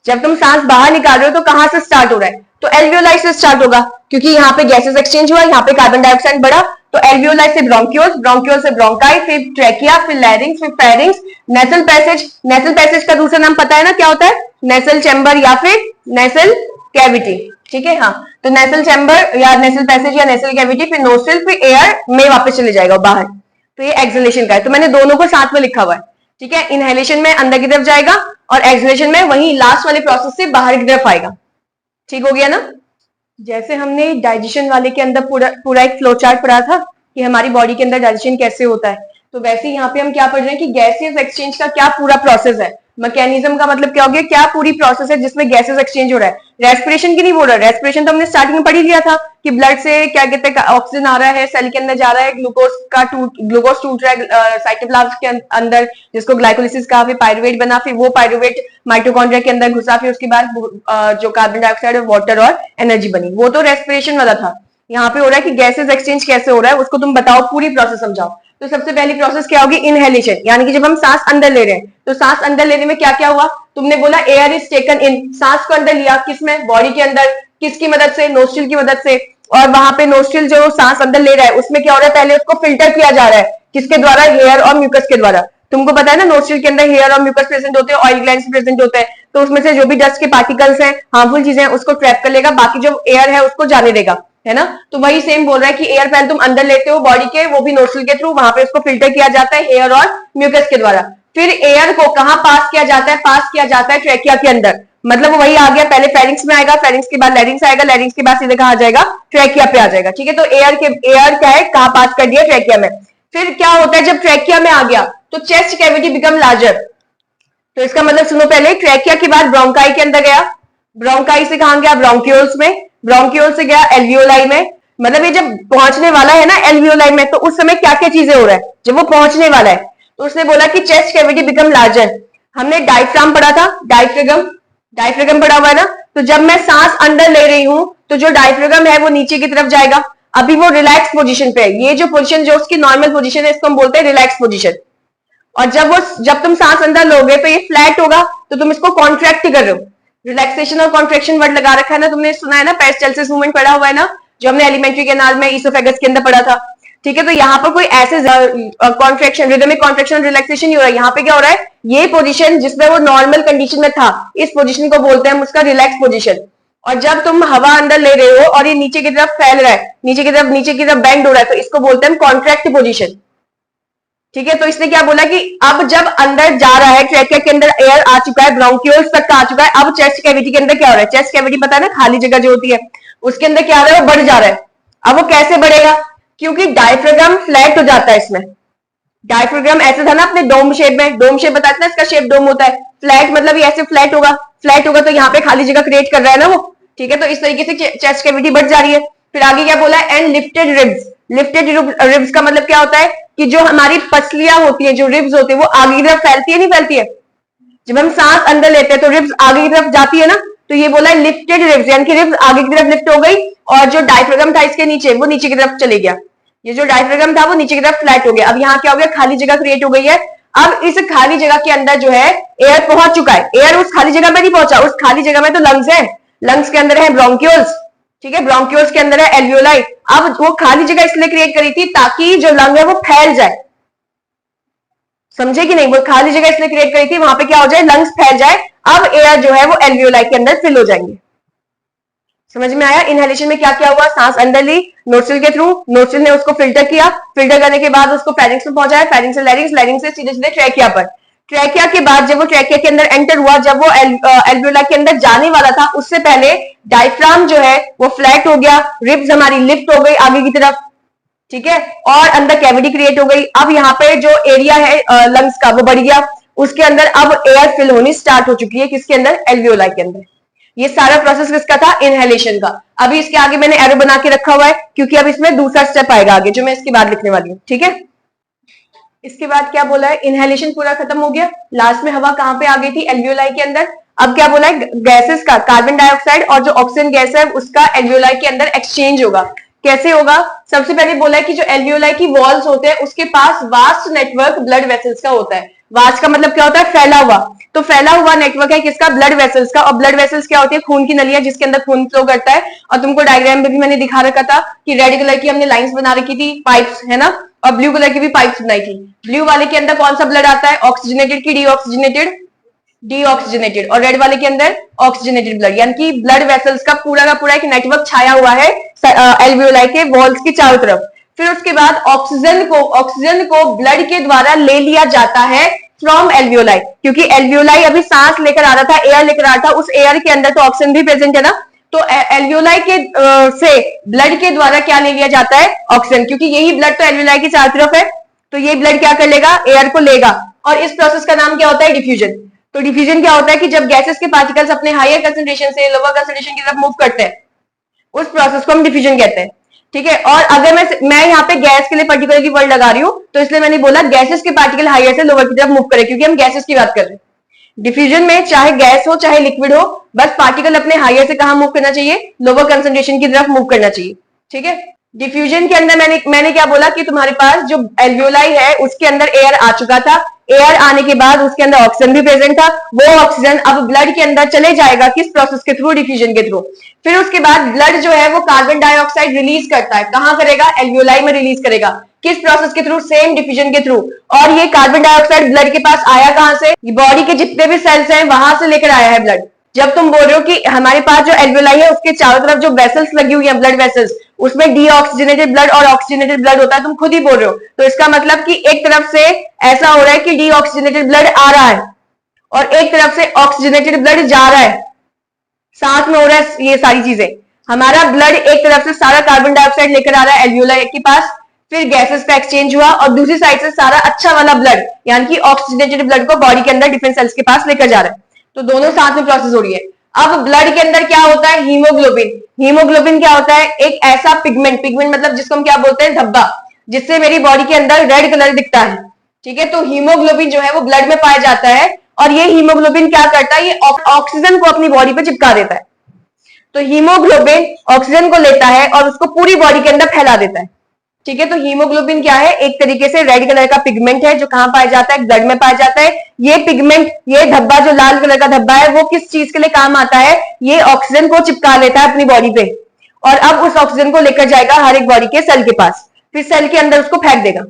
जब तुम सांस बाहर निकाल रहे हो तो कहां से स्टार्ट हो रहा है? तो एल्वियोलाई से स्टार्ट होगा, क्योंकि यहाँ पे गैसेस एक्सचेंज हुआ, यहाँ पे कार्बन डाइऑक्साइड बढ़ा। तो एल्वियोलाई से ब्रोंक्यूल्स, ब्रोंक्यूल से ब्रोंकाई, फिर ट्रैकिया, फिर लैरिंग्स, फिर pharynx, nasal passage. Nasal passage का दूसरा नाम पता है ना क्या होता है? नेसल चैम्बर या फिर नेसल कैविटी, ठीक है। हाँ, तो नेसल चैम्बर या नेसल पैसेज या नेसल कैविटी, फिर नोस्ट्रिल, फिर एयर में वापस चले जाएगा बाहर। तो ये एक्सहेलेशन का है। तो मैंने दोनों को साथ में लिखा हुआ है, ठीक है। इनहेलेशन में अंदर की तरफ जाएगा और एक्सहेलेशन में वही लास्ट वाले प्रोसेस से बाहर की तरफ आएगा, ठीक हो गया ना। जैसे हमने डाइजेशन वाले के अंदर पूरा एक फ्लो चार्ट पढ़ा था कि हमारी बॉडी के अंदर डाइजेशन कैसे होता है, तो वैसे यहाँ पे हम क्या पढ़ रहे हैं कि गैसेस एक्सचेंज का क्या पूरा प्रोसेस है। मैकेनिज्म का मतलब क्या हो गया? क्या पूरी प्रोसेस है जिसमें गैसेस एक्सचेंज हो रहा है। रेस्पिरेशन की नहीं बोल रहा, रेस्पिरेशन तो हमने स्टार्टिंग में पढ़ ही लिया था कि ब्लड से क्या कहते हैं ऑक्सीजन आ रहा है, सेल के अंदर जा रहा है, ग्लूकोज टूट रहा है साइटोप्लाज्म के अंदर, जिसको ग्लाइकोलिसिस कहा, फिर पायरुवेट बना, फिर वो पायरुवेट माइटोकॉन्ड्रिया के अंदर घुसा, फिर उसके बाद जो कार्बन डाइऑक्साइड वाटर और एनर्जी बनी, वो तो रेस्पिरेशन वाला था। यहाँ पे हो रहा है कि गैसेस एक्सचेंज कैसे हो रहा है उसको तुम बताओ, पूरी प्रोसेस समझाओ। तो सबसे पहली प्रोसेस क्या होगी? इनहेलेशन, यानी कि जब हम सांस अंदर ले रहे हैं तो सांस अंदर लेने में क्या क्या हुआ? तुमने बोला एयर इज टेकन इन, सांस को अंदर लिया, किसमें? बॉडी के अंदर। किसकी मदद से? नोस्ट्रिल की मदद से। और वहां पे नोस्ट्रिल जो सांस अंदर ले रहा है उसमें क्या हो रहा है? पहले उसको फिल्टर किया जा रहा है, किसके द्वारा? हेयर और म्यूकस के द्वारा। तुमको पता है ना नोस्ट्रिल के अंदर हेयर और म्यूकस प्रेजेंट होते हैं, ऑयल ग्लैंड्स प्रेजेंट होते हैं, तो उसमें से जो भी डस्ट के पार्टिकल्स हैं, हार्मफुल चीजें हैं, उसको ट्रैप कर लेगा, बाकी जो एयर है उसको जाने देगा, है ना। तो वही सेम बोल रहा है कि एयर पहले तुम अंदर लेते हो बॉडी के, वो भी नोस्ट्रिल के थ्रू, वहां पे उसको फिल्टर किया जाता है हेयर और म्यूकस के द्वारा। फिर एयर को कहां पास किया जाता है? पास किया जाता है ट्रैकिया के अंदर, मतलब वही आ गया, पहले फेरिंग्स में आएगा, फेरिंग्स के बाद लैरिंग्स आएगा, लैरिंग्स के बाद सीधे कहा जाएगा? ट्रैकिया पे आ जाएगा, ठीक है। तो एयर क्या है? कहां पास कर दिया? ट्रैकिया में। फिर क्या होता है जब ट्रैकिया में आ गया? तो चेस्ट कैविटी बिकम लार्जर। तो इसका मतलब सुनो, पहले ट्रैकिया के बाद ब्रोंकाई के अंदर गया, ब्रोंकाई से कहां गया? ब्रोंक्यूल्स में, ब्रोंक्यूल से गया एल्वियोलाई में। मतलब ये जब पहुंचने वाला है ना एल्वियोलाई में, तो उस समय क्या क्या चीजें हो रहा है जब वो पहुंचने वाला है? तो उसने बोला कि चेस्ट कैविटी बिकम लार्जर। हमने डायफ्राम पढ़ा था, डायफ्राम पढ़ा हुआ है ना। तो जब मैं सांस अंदर ले रही हूं तो जो डायफ्राम है वो नीचे की तरफ जाएगा। अभी वो रिलैक्स पोजीशन पे है। ये जो पोजीशन जो उसकी नॉर्मल पोजीशन है इसको हम बोलते हैं रिलैक्स पोजीशन। और जब तुम सांस अंदर लोगे तो ये फ्लैट होगा, तो तुम इसको कॉन्ट्रैक्ट कर रहे हो। रिलैक्सेशन और कॉन्ट्रैक्शन वर्ड लगा रखा है ना, तुमने सुना है ना, पेरिस्टालसिस मूवमेंट पढ़ा हुआ है ना, जो हमने एलिमेंट्री कैनाल में इसोफेगस के अंदर पढ़ा था। ठीक है, तो यहाँ पर कोई ऐसे कॉन्ट्रैक्शन, रिदमिक कॉन्ट्रैक्शन, रिलैक्सेशन नहीं हो रहा है। यहाँ पे क्या हो रहा है, ये पोजीशन जिसमें वो नॉर्मल कंडीशन में था, इस पोजीशन को बोलते हैं हम उसका रिलैक्स पोजीशन। और जब तुम हवा अंदर ले रहे हो और ये नीचे की तरफ फैल रहा है, नीचे की तरफ बेंड हो रहा है, तो इसको बोलते हैं कॉन्ट्रैक्ट पोजीशन। ठीक है, तो इसने क्या बोला कि अब जब अंदर जा रहा है, ट्रैकिया के अंदर एयर आ चुका है, ब्रोंकियोल्स तक का आ चुका है, अब चेस्ट कैविटी के अंदर क्या हो रहा है, चेस्ट कैविटी पता है ना, खाली जगह जो होती है, उसके अंदर क्या हो रहा है, वो बढ़ जा रहा है। अब वो कैसे बढ़ेगा, क्योंकि डायफ्राम फ्लैट हो जाता है इसमें। डायफ्राम ऐसे था ना अपने डोम शेप में, डोम शेप बताते ना, इसका शेप डोम होता है। फ्लैट मतलब ये ऐसे फ्लैट होगा, फ्लैट होगा तो यहाँ पे खाली जगह क्रिएट कर रहा है ना वो। ठीक है, तो इस तरीके से चेस्ट कैविटी बढ़ जा रही है। फिर आगे क्या बोला है, and lifted ribs. Lifted ribs का मतलब क्या होता है कि जो हमारी पसलियां होती है, जो रिब्स होती है, वो आगे की तरफ फैलती है, नहीं फैलती है। जब हम सांस अंदर लेते हैं तो रिब्स आगे की तरफ जाती है ना, तो ये बोला है लिफ्टेड रिब्स, यानी कि रिब्स आगे की तरफ लिफ्ट हो गई और जो डायफ्राम था इसके नीचे, वो नीचे की तरफ चले गया। ये जो डायफ्राम था वो नीचे की तरफ फ्लैट हो गया। अब यहाँ क्या हो गया, खाली जगह क्रिएट हो गई है। अब इस खाली जगह के अंदर जो है एयर पहुंच चुका है। एयर उस खाली जगह में नहीं पहुंचा, उस खाली जगह में तो लंग्स है, लंग्स के अंदर है ब्रोंकियोल्स। ठीक है, ब्रोंकियोल्स के अंदर है एल्वियोलाई। अब वो खाली जगह इसलिए क्रिएट करी थी ताकि जो लंग है वो फैल जाए, समझे कि नहीं, वो खाली जगह इसलिए क्रिएट करी थी, वहां पे क्या हो जाए, लंग्स फैल जाए। अब एयर जो है वो एल्वियोलाई के अंदर फिल हो जाएंगे। समझ में आया। इनहेलेशन में क्या क्या हुआ, सांस अंदर ली नोस्ट्रिल के थ्रू, नोस्ट्रिल ने उसको फिल्टर किया, फिल्टर करने के बाद उसको फेरिंग्स में पहुंचाया, फेरिंग्स से लैरिंग्स, लैरिंग्स से सीधे सीधे ट्रैकिया पर। ट्रैकिया के बाद जब वो ट्रैकिया के अंदर एंटर हुआ, जब वो एल्वियोलाई के अंदर जाने वाला था, उससे पहले डायफ्राम जो है वो फ्लैट हो गया, रिब्स हमारी लिफ्ट हो गई आगे की तरफ। ठीक है, और अंदर कैविटी क्रिएट हो गई। अब यहाँ पे जो एरिया है लंग्स का वो बढ़ गया, उसके अंदर अब एयर फिल होनी स्टार्ट हो चुकी है, किसके अंदर, एल्वियोलाई के अंदर। ये सारा प्रोसेस किसका था, इनहेलेशन का। अभी इसके आगे मैंने एरो बना के रखा हुआ है क्योंकि अब इसमें दूसरा स्टेप आएगा आगे, जो मैं इसके बाद लिखने वाली हूँ। ठीक है, इसके बाद क्या बोला है, इनहेलेशन पूरा खत्म हो गया। लास्ट में हवा कहां पे आ गई थी, एल्वियोलाई के अंदर। अब क्या बोला है, गैसेस का, कार्बन डाइऑक्साइड और जो ऑक्सीजन गैस है उसका एल्वियोलाई के अंदर एक्सचेंज होगा। कैसे होगा, सबसे पहले बोला है कि जो एल्वियोलाई की वॉल्स होते हैं उसके पास वास्ट नेटवर्क ब्लड वेसल्स का होता है। वास्ट का मतलब क्या होता है, फैला हुआ। तो फैला हुआ नेटवर्क है किसका, ब्लड वेसल्स का। और ब्लड वेसल्स क्या होती है, खून की नलियां जिसके अंदर खून फ्लो करता है। और तुमको डायग्राम में भी मैंने दिखा रखा था कि रेड कलर की हमने लाइंस बना रखी थी, पाइप्स है ना, और ब्लू कलर की भी पाइप्स बनाई थी। ब्लू वाले के अंदर कौन सा ब्लड आता है, ऑक्सीजनेटेड की डीऑक्सीजनेटेड, डीऑक्सीजनेटेड। और रेड वाले के अंदर ऑक्सीजनेटेड ब्लड, यानी कि ब्लड वेसल्स का पूरा एक नेटवर्क छाया हुआ है एल्वियोलाई के वॉल्स की चारों तरफ। फिर उसके बाद ऑक्सीजन को ब्लड के द्वारा ले लिया जाता है फ्रॉम एल्वियोलाई, क्योंकि एल्वियोलाई अभी सांस लेकर आ रहा था, एयर लेकर आ रहा था, उस एयर के अंदर तो ऑक्सीजन भी प्रेजेंट है ना। तो एल्वियोलाई के से ब्लड के द्वारा क्या ले लिया जाता है, ऑक्सीजन, क्योंकि यही ब्लड तो एल्वियोलाई की चारों तरफ है। तो ये ब्लड क्या कर लेगा, एयर को लेगा। और इस प्रोसेस का नाम क्या होता है, डिफ्यूजन। तो डिफ्यूजन क्या होता है कि जब गैसेस के पार्टिकल्स अपने हायर कंसेंट्रेशन से लोअर कंसेंट्रेशन की तरफ मूव करते हैं, उस प्रोसेस को हम डिफ्यूजन कहते हैं। ठीक है, और अगर मैं यहाँ पे गैस के लिए पर्टिकुलर की वर्ड लगा रही हूँ, तो इसलिए मैंने बोला गैसेस के पार्टिकल हायर से लोअर की तरफ मूव करें, क्योंकि हम गैसेस की बात कर रहे हैं। डिफ्यूजन में चाहे गैस हो चाहे लिक्विड हो, बस पार्टिकल अपने हायर से कहां मूव करना चाहिए, लोअर कंसेंट्रेशन की तरफ मूव करना चाहिए। ठीक है, डिफ्यूजन के अंदर मैंने क्या बोला कि तुम्हारे पास जो एल्वियोलाई है उसके अंदर एयर आ चुका था, एयर आने के बाद उसके अंदर ऑक्सीजन भी प्रेजेंट था। वो ऑक्सीजन अब ब्लड के अंदर चले जाएगा, किस प्रोसेस के थ्रू, डिफ्यूजन के थ्रू। फिर उसके बाद ब्लड जो है वो कार्बन डाइऑक्साइड रिलीज करता है, कहां करेगा, एल्वियोलाई में रिलीज करेगा, किस प्रोसेस के थ्रू, सेम डिफ्यूजन के थ्रू। और ये कार्बन डाइऑक्साइड ब्लड के पास आया कहां से, बॉडी के जितने भी सेल्स हैं वहां से लेकर आया है ब्लड। जब तुम बोल रहे हो कि हमारे पास जो एल्वियोलाई है उसके चारों तरफ जो वेसल्स लगी हुई है, ब्लड वेसल्स, उसमें डीऑक्सीजनेटेड ब्लड और ऑक्सीजनेटेड ब्लड होता है, तुम खुद ही बोल रहे हो। तो इसका मतलब कि एक तरफ से ऐसा हो रहा है कि डीऑक्सीजनेटेड ब्लड आ रहा है और एक तरफ से ऑक्सीजनेटेड ब्लड जा रहा है, साथ में हो रहा है ये सारी चीजें। हमारा ब्लड एक तरफ से सारा कार्बन डाइऑक्साइड लेकर आ रहा है एल्वियोलाई के पास, फिर गैसेस का एक्सचेंज हुआ, और दूसरी साइड से सारा अच्छा वाला ब्लड यानी कि ऑक्सीजनेटेड ब्लड को बॉडी के अंदर डिफरेंट सेल्स के पास लेकर जा रहा है। तो दोनों साथ में प्रोसेस हो रही है। अब ब्लड के अंदर क्या होता है, हीमोग्लोबिन। हीमोग्लोबिन क्या होता है, एक ऐसा पिगमेंट, पिगमेंट मतलब जिसको हम क्या बोलते हैं, धब्बा, जिससे मेरी बॉडी के अंदर रेड कलर दिखता है। ठीक है, तो हीमोग्लोबिन जो है वो ब्लड में पाया जाता है, और ये हीमोग्लोबिन क्या करता है, ये ऑक्सीजन को अपनी बॉडी पे चिपका देता है। तो हीमोग्लोबिन ऑक्सीजन को लेता है और उसको पूरी बॉडी के अंदर फैला देता है। ठीक है, तो हीमोग्लोबिन क्या है? एक तरीके से रेड कलर का पिगमेंट है जो कहां पाया जाता है? ब्लड में पाया जाता है। ये पिगमेंट, ये धब्बा जो लाल कलर का धब्बा है, वो किस चीज के लिए काम आता है? ये ऑक्सीजन को चिपका लेता है अपनी बॉडी पे और अब उस ऑक्सीजन को लेकर जाएगा हर एक बॉडी के सेल के पास, फिर सेल के अंदर उसको फेंक देगा।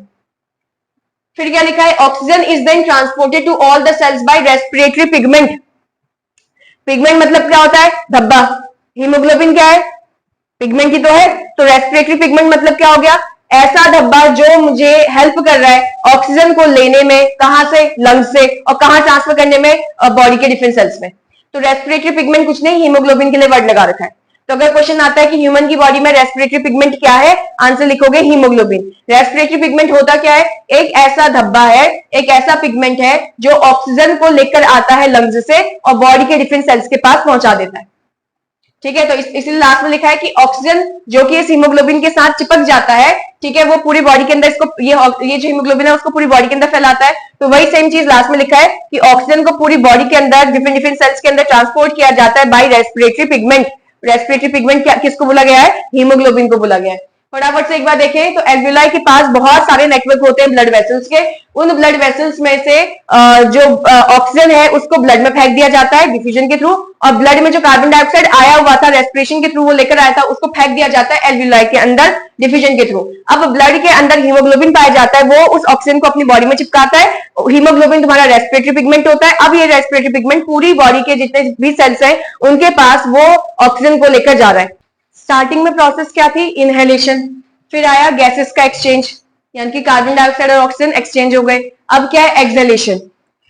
फिर क्या लिखा है? Oxygen is then transported to all the cells by respiratory pigment. Pigment मतलब क्या होता है? धब्बा। हीमोग्लोबिन क्या है? पिगमेंट ही तो है। तो रेस्पिरेटरी पिगमेंट मतलब क्या हो गया? ऐसा धब्बा जो मुझे हेल्प कर रहा है ऑक्सीजन को लेने में, कहां से? लंग्स से, और कहां ट्रांसफर करने में? बॉडी के डिफरेंट सेल्स में। तो रेस्पिरेटरी पिगमेंट कुछ नहीं, हीमोग्लोबिन के लिए वर्ड लगा रखा है। तो अगर क्वेश्चन आता है कि ह्यूमन की बॉडी में रेस्पिरेटरी पिगमेंट क्या है, आंसर लिखोगे हीमोग्लोबिन। रेस्पिरेटरी पिगमेंट होता क्या है? एक ऐसा धब्बा है, एक ऐसा पिगमेंट है जो ऑक्सीजन को लेकर आता है लंग्स से और बॉडी के डिफरेंट सेल्स के पास पहुंचा देता है। ठीक है, तो इसलिए लास्ट में लिखा है कि ऑक्सीजन जो कि इस हीमोग्लोबिन के साथ चिपक जाता है, ठीक है, वो पूरी बॉडी के अंदर इसको ये जो हीमोग्लोबिन है उसको पूरी बॉडी के अंदर फैलाता है। तो वही सेम चीज लास्ट में लिखा है कि ऑक्सीजन को पूरी बॉडी के अंदर डिफरेंट डिफरेंट सेल्स के अंदर ट्रांसपोर्ट किया जाता है by respiratory pigment. Respiratory pigment किसको बोला गया है? हीमोग्लोबिन को बोला गया है। फटाफट से एक बार देखें तो एल्वियोलाई के पास बहुत सारे नेटवर्क होते हैं ब्लड वेसल्स के। उन ब्लड वेसल्स में से जो ऑक्सीजन है उसको ब्लड में फेंक दिया जाता है डिफ्यूजन के थ्रू, और ब्लड में जो कार्बन डाइऑक्साइड आया हुआ था रेस्पिरेशन के थ्रू वो लेकर आया था, उसको फेंक दिया जाता है एल्वियोलाई के अंदर डिफ्यूजन के थ्रू। अब ब्लड के अंदर हीमोग्लोबिन पाया जाता है, वो उस ऑक्सीजन को अपनी बॉडी में चिपकाता है। हीमोग्लोबिन तुम्हारा रेस्पिरेटरी पिगमेंट होता है। अब ये रेस्पिरेटरी पिगमेंट पूरी बॉडी के जितने भी सेल्स हैं उनके पास वो ऑक्सीजन को लेकर जा रहा है। स्टार्टिंग में प्रोसेस क्या थी? इनहेलेशन, फिर आया गैसेस का एक्सचेंज, यानी कि कार्बन डाइऑक्साइड और ऑक्सीजन एक्सचेंज हो गए। अब क्या है? एक्सहेलेशन।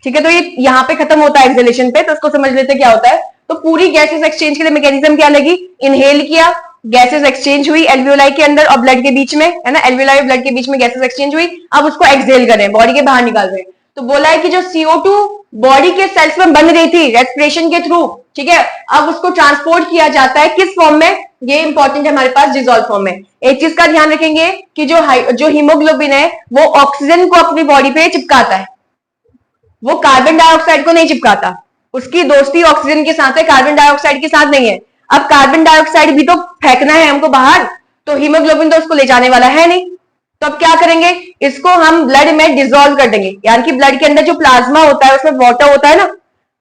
ठीक है, तो ये यहाँ पे खत्म होता है एक्सहेलेशन पे, तो उसको समझ लेते क्या होता है। तो पूरी गैसेस एक्सचेंज के लिए मैकेनिज्म क्या लगी? इनहेल किया, गैसेस एक्सचेंज हुई एल्वियोलाई के अंदर और ब्लड के बीच में, है ना, एल्वियोलाई और ब्लड के बीच में गैसेस एक्सचेंज हुई। अब उसको एक्सहेल कर रहे हैं, बॉडी के बाहर निकाल रहे हैं। तो बोला है कि जो CO2 बॉडी के सेल्स में बन रही थी रेस्पिरेशन के थ्रू, ठीक है, अब उसको ट्रांसपोर्ट किया जाता है किस फॉर्म में? ये इंपॉर्टेंट है हमारे पास, डिसॉल्व फॉर्म में। एक चीज का ध्यान रखेंगे कि जो हीमोग्लोबिन है वो ऑक्सीजन को अपनी बॉडी पे चिपकाता है, वो कार्बन डाइऑक्साइड को नहीं चिपकाता। उसकी दोस्ती ऑक्सीजन के साथ है, कार्बन डाइऑक्साइड के साथ नहीं है। अब कार्बन डाइऑक्साइड भी तो फेंकना है हमको बाहर, तो हीमोग्लोबिन तो उसको ले जाने वाला है नहीं। तो अब क्या करेंगे? इसको हम ब्लड में डिसॉल्व कर देंगे, यानी कि ब्लड के अंदर जो प्लाज्मा होता है उसमें वाटर होता है ना,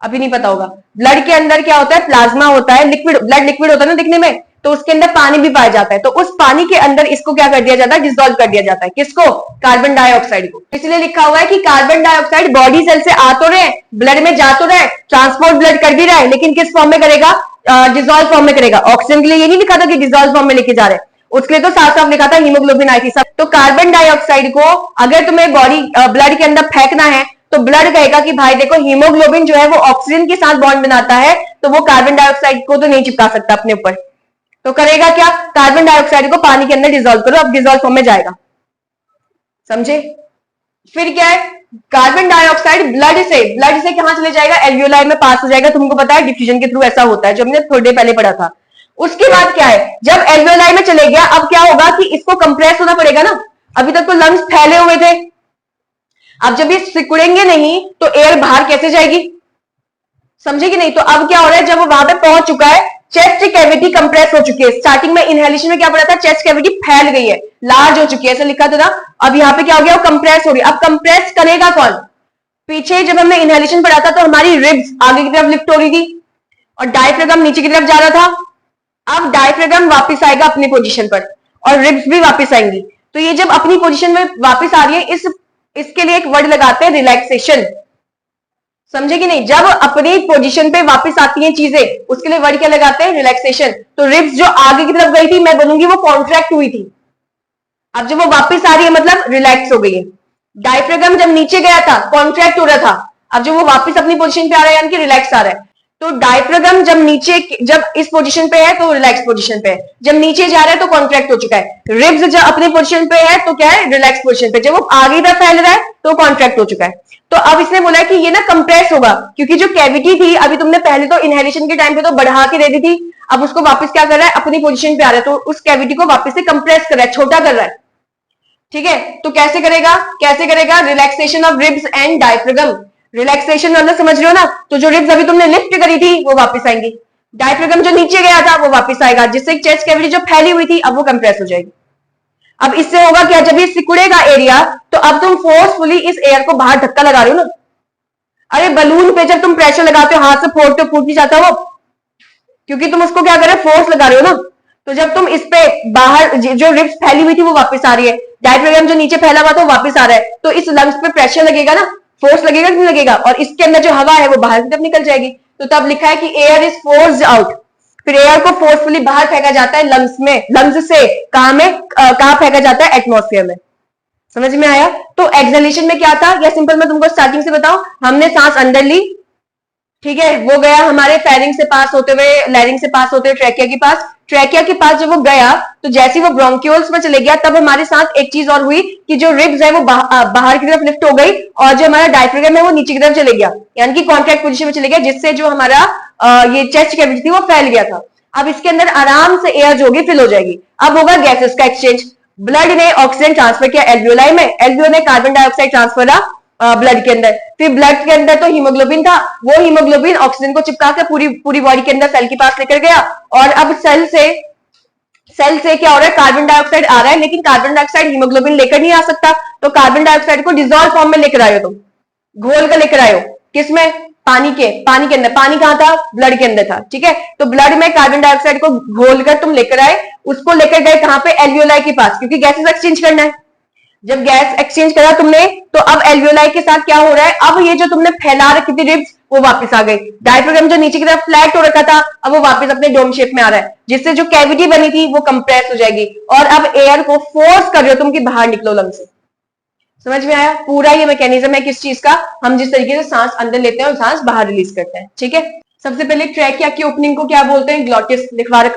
अभी नहीं पता होगा। ब्लड के अंदर क्या होता है? प्लाज्मा होता है, लिक्विड, ब्लड लिक्विड होता है ना दिखने में, तो उसके अंदर पानी भी पाया जाता है। तो उस पानी के अंदर इसको क्या कर दिया जाता है? डिसॉल्व कर दिया जाता है। किसको? कार्बन डाइऑक्साइड को। इसलिए लिखा हुआ है कि कार्बन डाइऑक्साइड बॉडी सेल से आ तो रहे, ब्लड में जा तो रहे, ट्रांसपोर्ट ब्लड कर भी रहा है, लेकिन किस फॉर्म में करेगा? डिसॉल्व फॉर्म में करेगा। ऑक्सीजन के लिए ये नहीं लिखा था कि डिसॉल्व फॉर्म में लेके जा रहे हैं, उसके लिए तो साफ साफ लिखा था हीमोग्लोबिन आई थी सब। तो कार्बन डाइऑक्साइड को अगर तुम्हें बॉडी ब्लड के अंदर फेंकना है तो ब्लड कहेगा कि भाई देखो हीमोग्लोबिन जो है वो ऑक्सीजन के साथ बॉन्ड बनाता है, तो वो कार्बन डाइऑक्साइड को तो नहीं चिपका सकता अपने ऊपर। तो करेगा क्या? कार्बन डाइऑक्साइड को पानी के अंदर डिसॉल्व करो, अब डिसॉल्व फॉर्म में जाएगा। समझे? फिर क्या है? कार्बन डाइऑक्साइड ब्लड से कहां चले जाएगा? एल्वियोलाई में पास हो जाएगा। तुमको पता है डिफ्यूजन के थ्रू ऐसा होता है, जो हमने थोड़ी देर पहले पढ़ा था। उसके बाद क्या है? जब एल्वियोलाई में चले गया, अब क्या होगा कि इसको कंप्रेस होना पड़ेगा ना। अभी तक तो लंग्स फैले हुए थे, अब जब ये सिकुड़ेंगे नहीं तो एयर बाहर कैसे जाएगी? समझे कि नहीं? तो अब क्या हो रहा है? जब वो वहां पे पहुंच चुका है, चेस्ट कैविटी कंप्रेस हो चुकी है। स्टार्टिंग में इनहेलेशन में क्या पड़ा था? चेस्ट कैविटी फैल गई है, लार्ज हो चुकी है, ऐसा लिखा था ना। अब यहाँ पे क्या हो गया? वो कंप्रेस हो रही है। अब कंप्रेस करेगा कौन? पीछे जब हमने इनहेलेशन पढ़ा था तो हमारी रिब्स आगे की तरफ लिफ्ट हो रही थी और डायफ्राम नीचे की तरफ जा रहा था। अब डायफ्राम वापस आएगा अपनी पोजीशन पर और रिब्स भी वापस आएंगी। तो ये जब अपनी पोजीशन में वापस आ रही है, इसके लिए एक वर्ड लगाते हैं रिलैक्सेशन। समझे कि नहीं? जब अपनी पोजीशन पे वापस आती हैं चीजें, उसके लिए वर्ड क्या लगाते हैं? रिलैक्सेशन। तो रिब्स जो आगे की तरफ गई थी, मैं बोलूंगी वो कॉन्ट्रैक्ट हुई थी। अब जब वो वापस आ रही है मतलब रिलैक्स हो गई है। डायफ्राम जब नीचे गया था कॉन्ट्रैक्ट हो रहा था, अब जब वो वापस अपनी पोजीशन पे आ रहा है यानी कि रिलैक्स आ रहा है। तो डायफ्राम जब इस पोजीशन पे है तो रिलैक्स पोजीशन पे है, जब नीचे जा रहा है तो कॉन्ट्रैक्ट हो चुका है। रिब्स जब अपनी पोजीशन पे है तो क्या है? रिलैक्स पोजीशन पे। जब वो आगे तरफ फैल रहा है तो कॉन्ट्रैक्ट हो चुका है। तो अब इसने बोला कि ये ना कंप्रेस होगा, क्योंकि जो कैविटी थी अभी तुमने पहले तो इनहेलेशन के टाइम पे तो बढ़ा के दे दी थी, अब उसको वापस क्या कर रहा है? अपनी पोजीशन पे आ रहा है, तो उस कैविटी को वापस से कंप्रेस कर रहा है, छोटा कर रहा है। ठीक है, तो कैसे करेगा? Relaxation of ribs and diaphragm. Relaxation मतलब समझ रहे हो ना? तो जो रिब्स अभी तुमने लिफ्ट करी थी वो वापस आएंगी, डायफ्रागम जो नीचे गया था वो वापस आएगा, जिससे चेस्ट कैविटी जो फैली हुई थी अब वो कंप्रेस हो जाएगी। अब इससे होगा क्या, जब ये सिकुड़ेगा एरिया तो अब तुम फोर्सफुली इस एयर को बाहर धक्का लगा रहे हो ना। अरे बलून पे जब तुम प्रेशर लगाते हो हाथ से फोड़ते हो, फूट नहीं जाता वो, क्योंकि तुम उसको क्या कर रहे हो, फोर्स लगा रहे हो ना। तो जब तुम इस पे बाहर जो रिब्स फैली हुई थी वो वापस आ रही है, डायफ्रागम जो नीचे फैला हुआ था वो वापस आ रहा है, तो इस लंग्स पे प्रेशर लगेगा ना, फोर्स लगेगा कि नहीं लगेगा, और इसके अंदर जो हवा है वो बाहर की तरफ निकल जाएगी। तो तब लिखा है कि एयर इज फोर्स्ड आउट, फिर एयर को फोर्सफुली बाहर फेंका जाता है लंग्स में, लंग्स से कहां फेंका जाता है, एटमॉस्फेयर में। समझ में आया? तो एक्सहेलेशन में क्या था, या सिंपल मैं तुमको स्टार्टिंग से बताऊं, हमने सांस अंदर ली, ठीक है, वो गया हमारे फेरिंग से पास होते हुए, लैरिंग से पास होते हुए ट्रैकिया के पास, ट्रैकिया के पास जब वो गया तो जैसे वो ब्रोंक्यूल्स में चले गया तब हमारे साथ एक चीज और हुई कि जो रिब्स है वो बाहर की तरफ लिफ्ट हो गई और जो हमारा डायफ्रागम है वो नीचे की तरफ चले गया, यानी कि कॉन्ट्रैक्ट पोजीशन में चले गया, जिससे जो हमारा ये चेस्ट कैविटी थी वो फैल गया था। अब इसके अंदर आराम से एयर जो होगी फिल हो जाएगी। अब होगा गैसेस का एक्सचेंज, ब्लड ने ऑक्सीजन ट्रांसफर किया एल्वियोलाई में, एल्वियो ने कार्बन डाइऑक्साइड ट्रांसफर किया ब्लड के अंदर, फिर ब्लड के अंदर तो हीमोग्लोबिन था, वो हीमोग्लोबिन ऑक्सीजन को चिपका कर पूरी बॉडी के अंदर सेल के पास लेकर गया, और अब सेल से क्या हो रहा है, कार्बन डाइऑक्साइड आ रहा है, लेकिन कार्बन डाइऑक्साइड हीमोग्लोबिन लेकर नहीं आ सकता, तो कार्बन डाइऑक्साइड को डिजोल्व फॉर्म में लेकर आयो, तुम घोल कर लेकर आयो, किसमें, पानी के अंदर। पानी कहां था, ब्लड के अंदर था, ठीक है, तो ब्लड में कार्बन डाइऑक्साइड को घोल कर तुम लेकर आए, उसको लेकर गए कहां पे, एल्वियोलाई के पास, क्योंकि गैसेस एक्सचेंज करना है। जब गैस एक्सचेंज करा तुमने तो अब एल्वियोलाई के साथ क्या हो रहा है, अब ये जो तुमने फैला रखी थी रिब्स वो वापस आ गई, डायफ्रागम जो नीचे की तरफ फ्लैट हो रखा था अब वो वापस अपने डोम शेप में आ रहा है, जिससे जो कैविटी बनी थी वो कंप्रेस हो जाएगी, और अब एयर को फोर्स कर रहे हो तुम कि बाहर निकलो लंग से। समझ में आया? पूरा ये मैकेनिज्म है किस चीज का, हम जिस तरीके से सांस अंदर लेते हैं और सांस बाहर रिलीज करते हैं, ठीक है। सबसे पहले ट्रैकिया की ओपनिंग को क्या बोलते हैं, ग्लॉटिस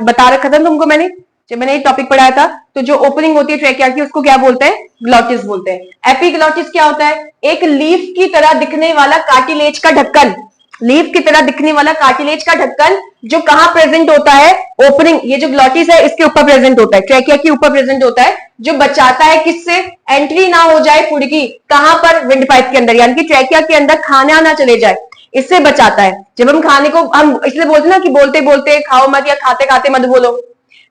बता रखा था तुमको मैंने, जब मैंने ये टॉपिक पढ़ाया था, तो जो ओपनिंग होती है ट्रैकिया की उसको क्या बोलते हैं, ग्लॉटिस बोलते हैं। एपिग्लॉटिस क्या होता है, एक लीफ की तरह दिखने वाला कार्टिलेज का ढक्कन, लीफ की तरह दिखने वाला कार्टिलेज का ढक्कन जो कहां प्रेजेंट होता है, ओपनिंग, ये जो ग्लॉटिस है इसके ऊपर प्रेजेंट होता है, ट्रैकिया के ऊपर प्रेजेंट होता है, जो बचाता है किससे, एंट्री ना हो जाए फूड की, कहां पर, विंड पाइप के अंदर, यानी कि ट्रैकिया के अंदर खाना ना चले जाए, इससे बचाता है। जब हम खाने को, हम इसलिए बोलते हैं ना कि बोलते बोलते खाओ मत या खाते खाते मत बोलो,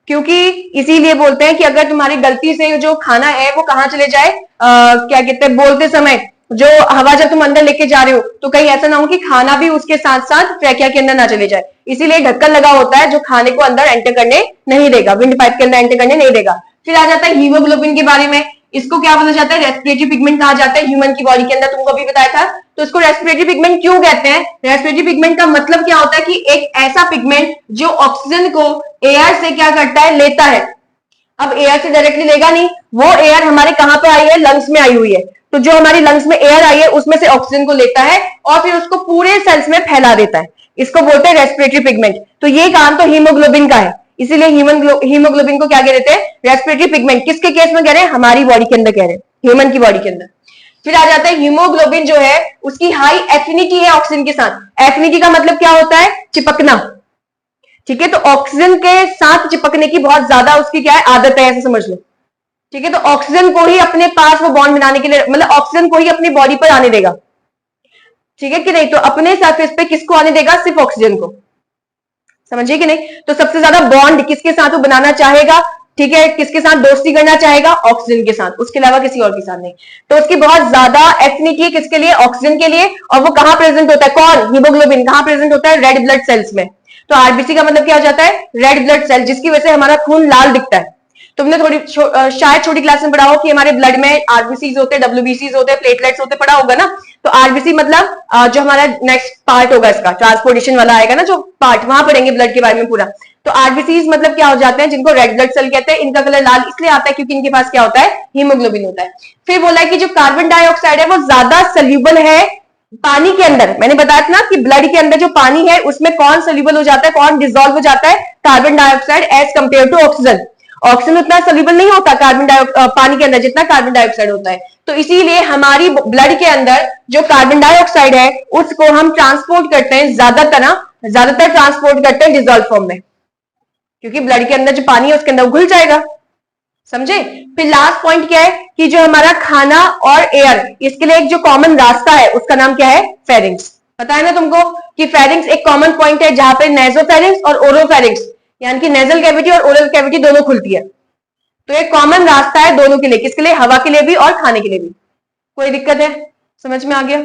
क्योंकि इसीलिए बोलते हैं कि अगर तुम्हारी गलती से जो खाना है वो कहां चले जाए, क्या कहते हैं, बोलते समय जो हवा जब तुम अंदर लेके जा रहे हो तो कहीं ऐसा ना हो कि खाना भी उसके साथ साथ ट्रैकिया के अंदर ना चले जाए, इसीलिए ढक्कन लगा होता है जो खाने को अंदर एंटर करने नहीं देगा, विंड पाइप के अंदर एंटर करने नहीं देगा। फिर आ जाता है हीमोग्लोबिन के बारे में, इसको क्या बोला जाता है, रेस्पिरेटरी पिगमेंट कहा जाता है ह्यूमन की बॉडी के अंदर, तुमको अभी बताया था। तो इसको रेस्पिरेटरी पिगमेंट क्यों कहते हैं, रेस्पिरेटरी पिगमेंट का मतलब क्या होता है कि एक ऐसा पिगमेंट जो ऑक्सीजन को एयर से क्या करता है, लेता है। अब एयर से डायरेक्टली लेगा नहीं, वो एयर हमारे कहां पे आई है, लंग्स में आई हुई है, तो जो हमारी लंग्स में एयर आई है उसमें से ऑक्सीजन को लेता है और फिर उसको पूरे सेल्स में फैला देता है, इसको बोलते हैं रेस्पिरेटरी पिगमेंट। तो ये काम तो हीमोग्लोबिन का है, इसीलिए हीमोग्लोबिन को क्या कह रहे थे, रेस्पिरेटरी पिगमेंट। किसके केस में कह रहे हैं, हमारी बॉडी के अंदर कह रहे हैं, ह्यूमन की बॉडी के अंदर। फिर आ जाता है हीमोग्लोबिन जो है उसकी हाई एफिनिटी है ऑक्सीजन के साथ। एफिनिटी का मतलब क्या होता है, चिपकना, ठीक है, तो ऑक्सीजन के साथ चिपकने की बहुत ज्यादा उसकी क्या है, आदत है, ऐसे समझ लो, ठीक है। तो ऑक्सीजन को ही अपने पास वो बॉन्ड बनाने के लिए, मतलब ऑक्सीजन को ही अपनी बॉडी पर आने देगा, ठीक है कि नहीं, तो अपने सरफेस पे किसको आने देगा, सिर्फ ऑक्सीजन को, समझिए कि नहीं। तो सबसे ज्यादा बॉन्ड किसके साथ वो बनाना चाहेगा, ठीक है, किसके साथ दोस्ती करना चाहेगा, ऑक्सीजन के साथ, उसके अलावा किसी और के साथ नहीं। तो उसकी बहुत ज्यादा एफिनिटी है किसके लिए, ऑक्सीजन के लिए, और वो कहां प्रेजेंट होता है, कौन, हीमोग्लोबिन कहां प्रेजेंट होता है, रेड ब्लड सेल्स में। तो आरबीसी का मतलब क्या हो जाता है, रेड ब्लड सेल, जिसकी वजह से हमारा खून लाल दिखता है। तुमने शायद छोटी क्लास में पढ़ा हो कि हमारे ब्लड में आरबीसीज होते हैं, डब्ल्यूबीसीज होते हैं, प्लेटलेट्स होते, पढ़ा होगा ना। तो आरबीसी मतलब जो हमारा नेक्स्ट पार्ट होगा इसका, ट्रांसपोर्टेशन वाला आएगा ना जो पार्ट, वहां पढ़ेंगे ब्लड के बारे में पूरा। तो आरबीसीज मतलब क्या हो जाते हैं, जिनको रेड ब्लड सेल कहते हैं। इनका कलर लाल इसलिए आता है क्योंकि इनके पास क्या होता है, हीमोग्लोबिन होता है। फिर बोला है कि जो कार्बन डाइऑक्साइड है वो ज्यादा सोल्यूबल है पानी के अंदर। मैंने बताया था ना कि ब्लड के अंदर जो पानी है उसमें कौन सोल्यूबल हो जाता है, कौन डिसॉल्व हो जाता है, carbon dioxide as compare to oxygen. Oxygen उतना सोल्यूबल नहीं होता पानी के अंदर जितना कार्बन डाइऑक्साइड होता है। तो इसीलिए हमारी ब्लड के अंदर जो कार्बन डाइऑक्साइड है उसको हम ट्रांसपोर्ट करते हैं, ज्यादातर ट्रांसपोर्ट करते हैं डिसॉल्व फॉर्म में, क्योंकि ब्लड के अंदर जो पानी है उसके अंदर घुल जाएगा, समझे। फिर लास्ट पॉइंट क्या है कि जो हमारा खाना और एयर, इसके लिए एक जो कॉमन रास्ता है उसका नाम क्या है, फेरिंग्स। पता है ना तुमको कि फेरिंग्स एक कॉमन पॉइंट है जहां पे नेजोफेरिंग्स और ओरोफेरिंग्स यानी कि नेजल कैविटी और ओरल कैविटी दोनों खुलती है। तो एक कॉमन रास्ता है दोनों के लिए, किसके लिए? हवा के लिए भी और खाने के लिए भी। कोई दिक्कत है? समझ में आ गया?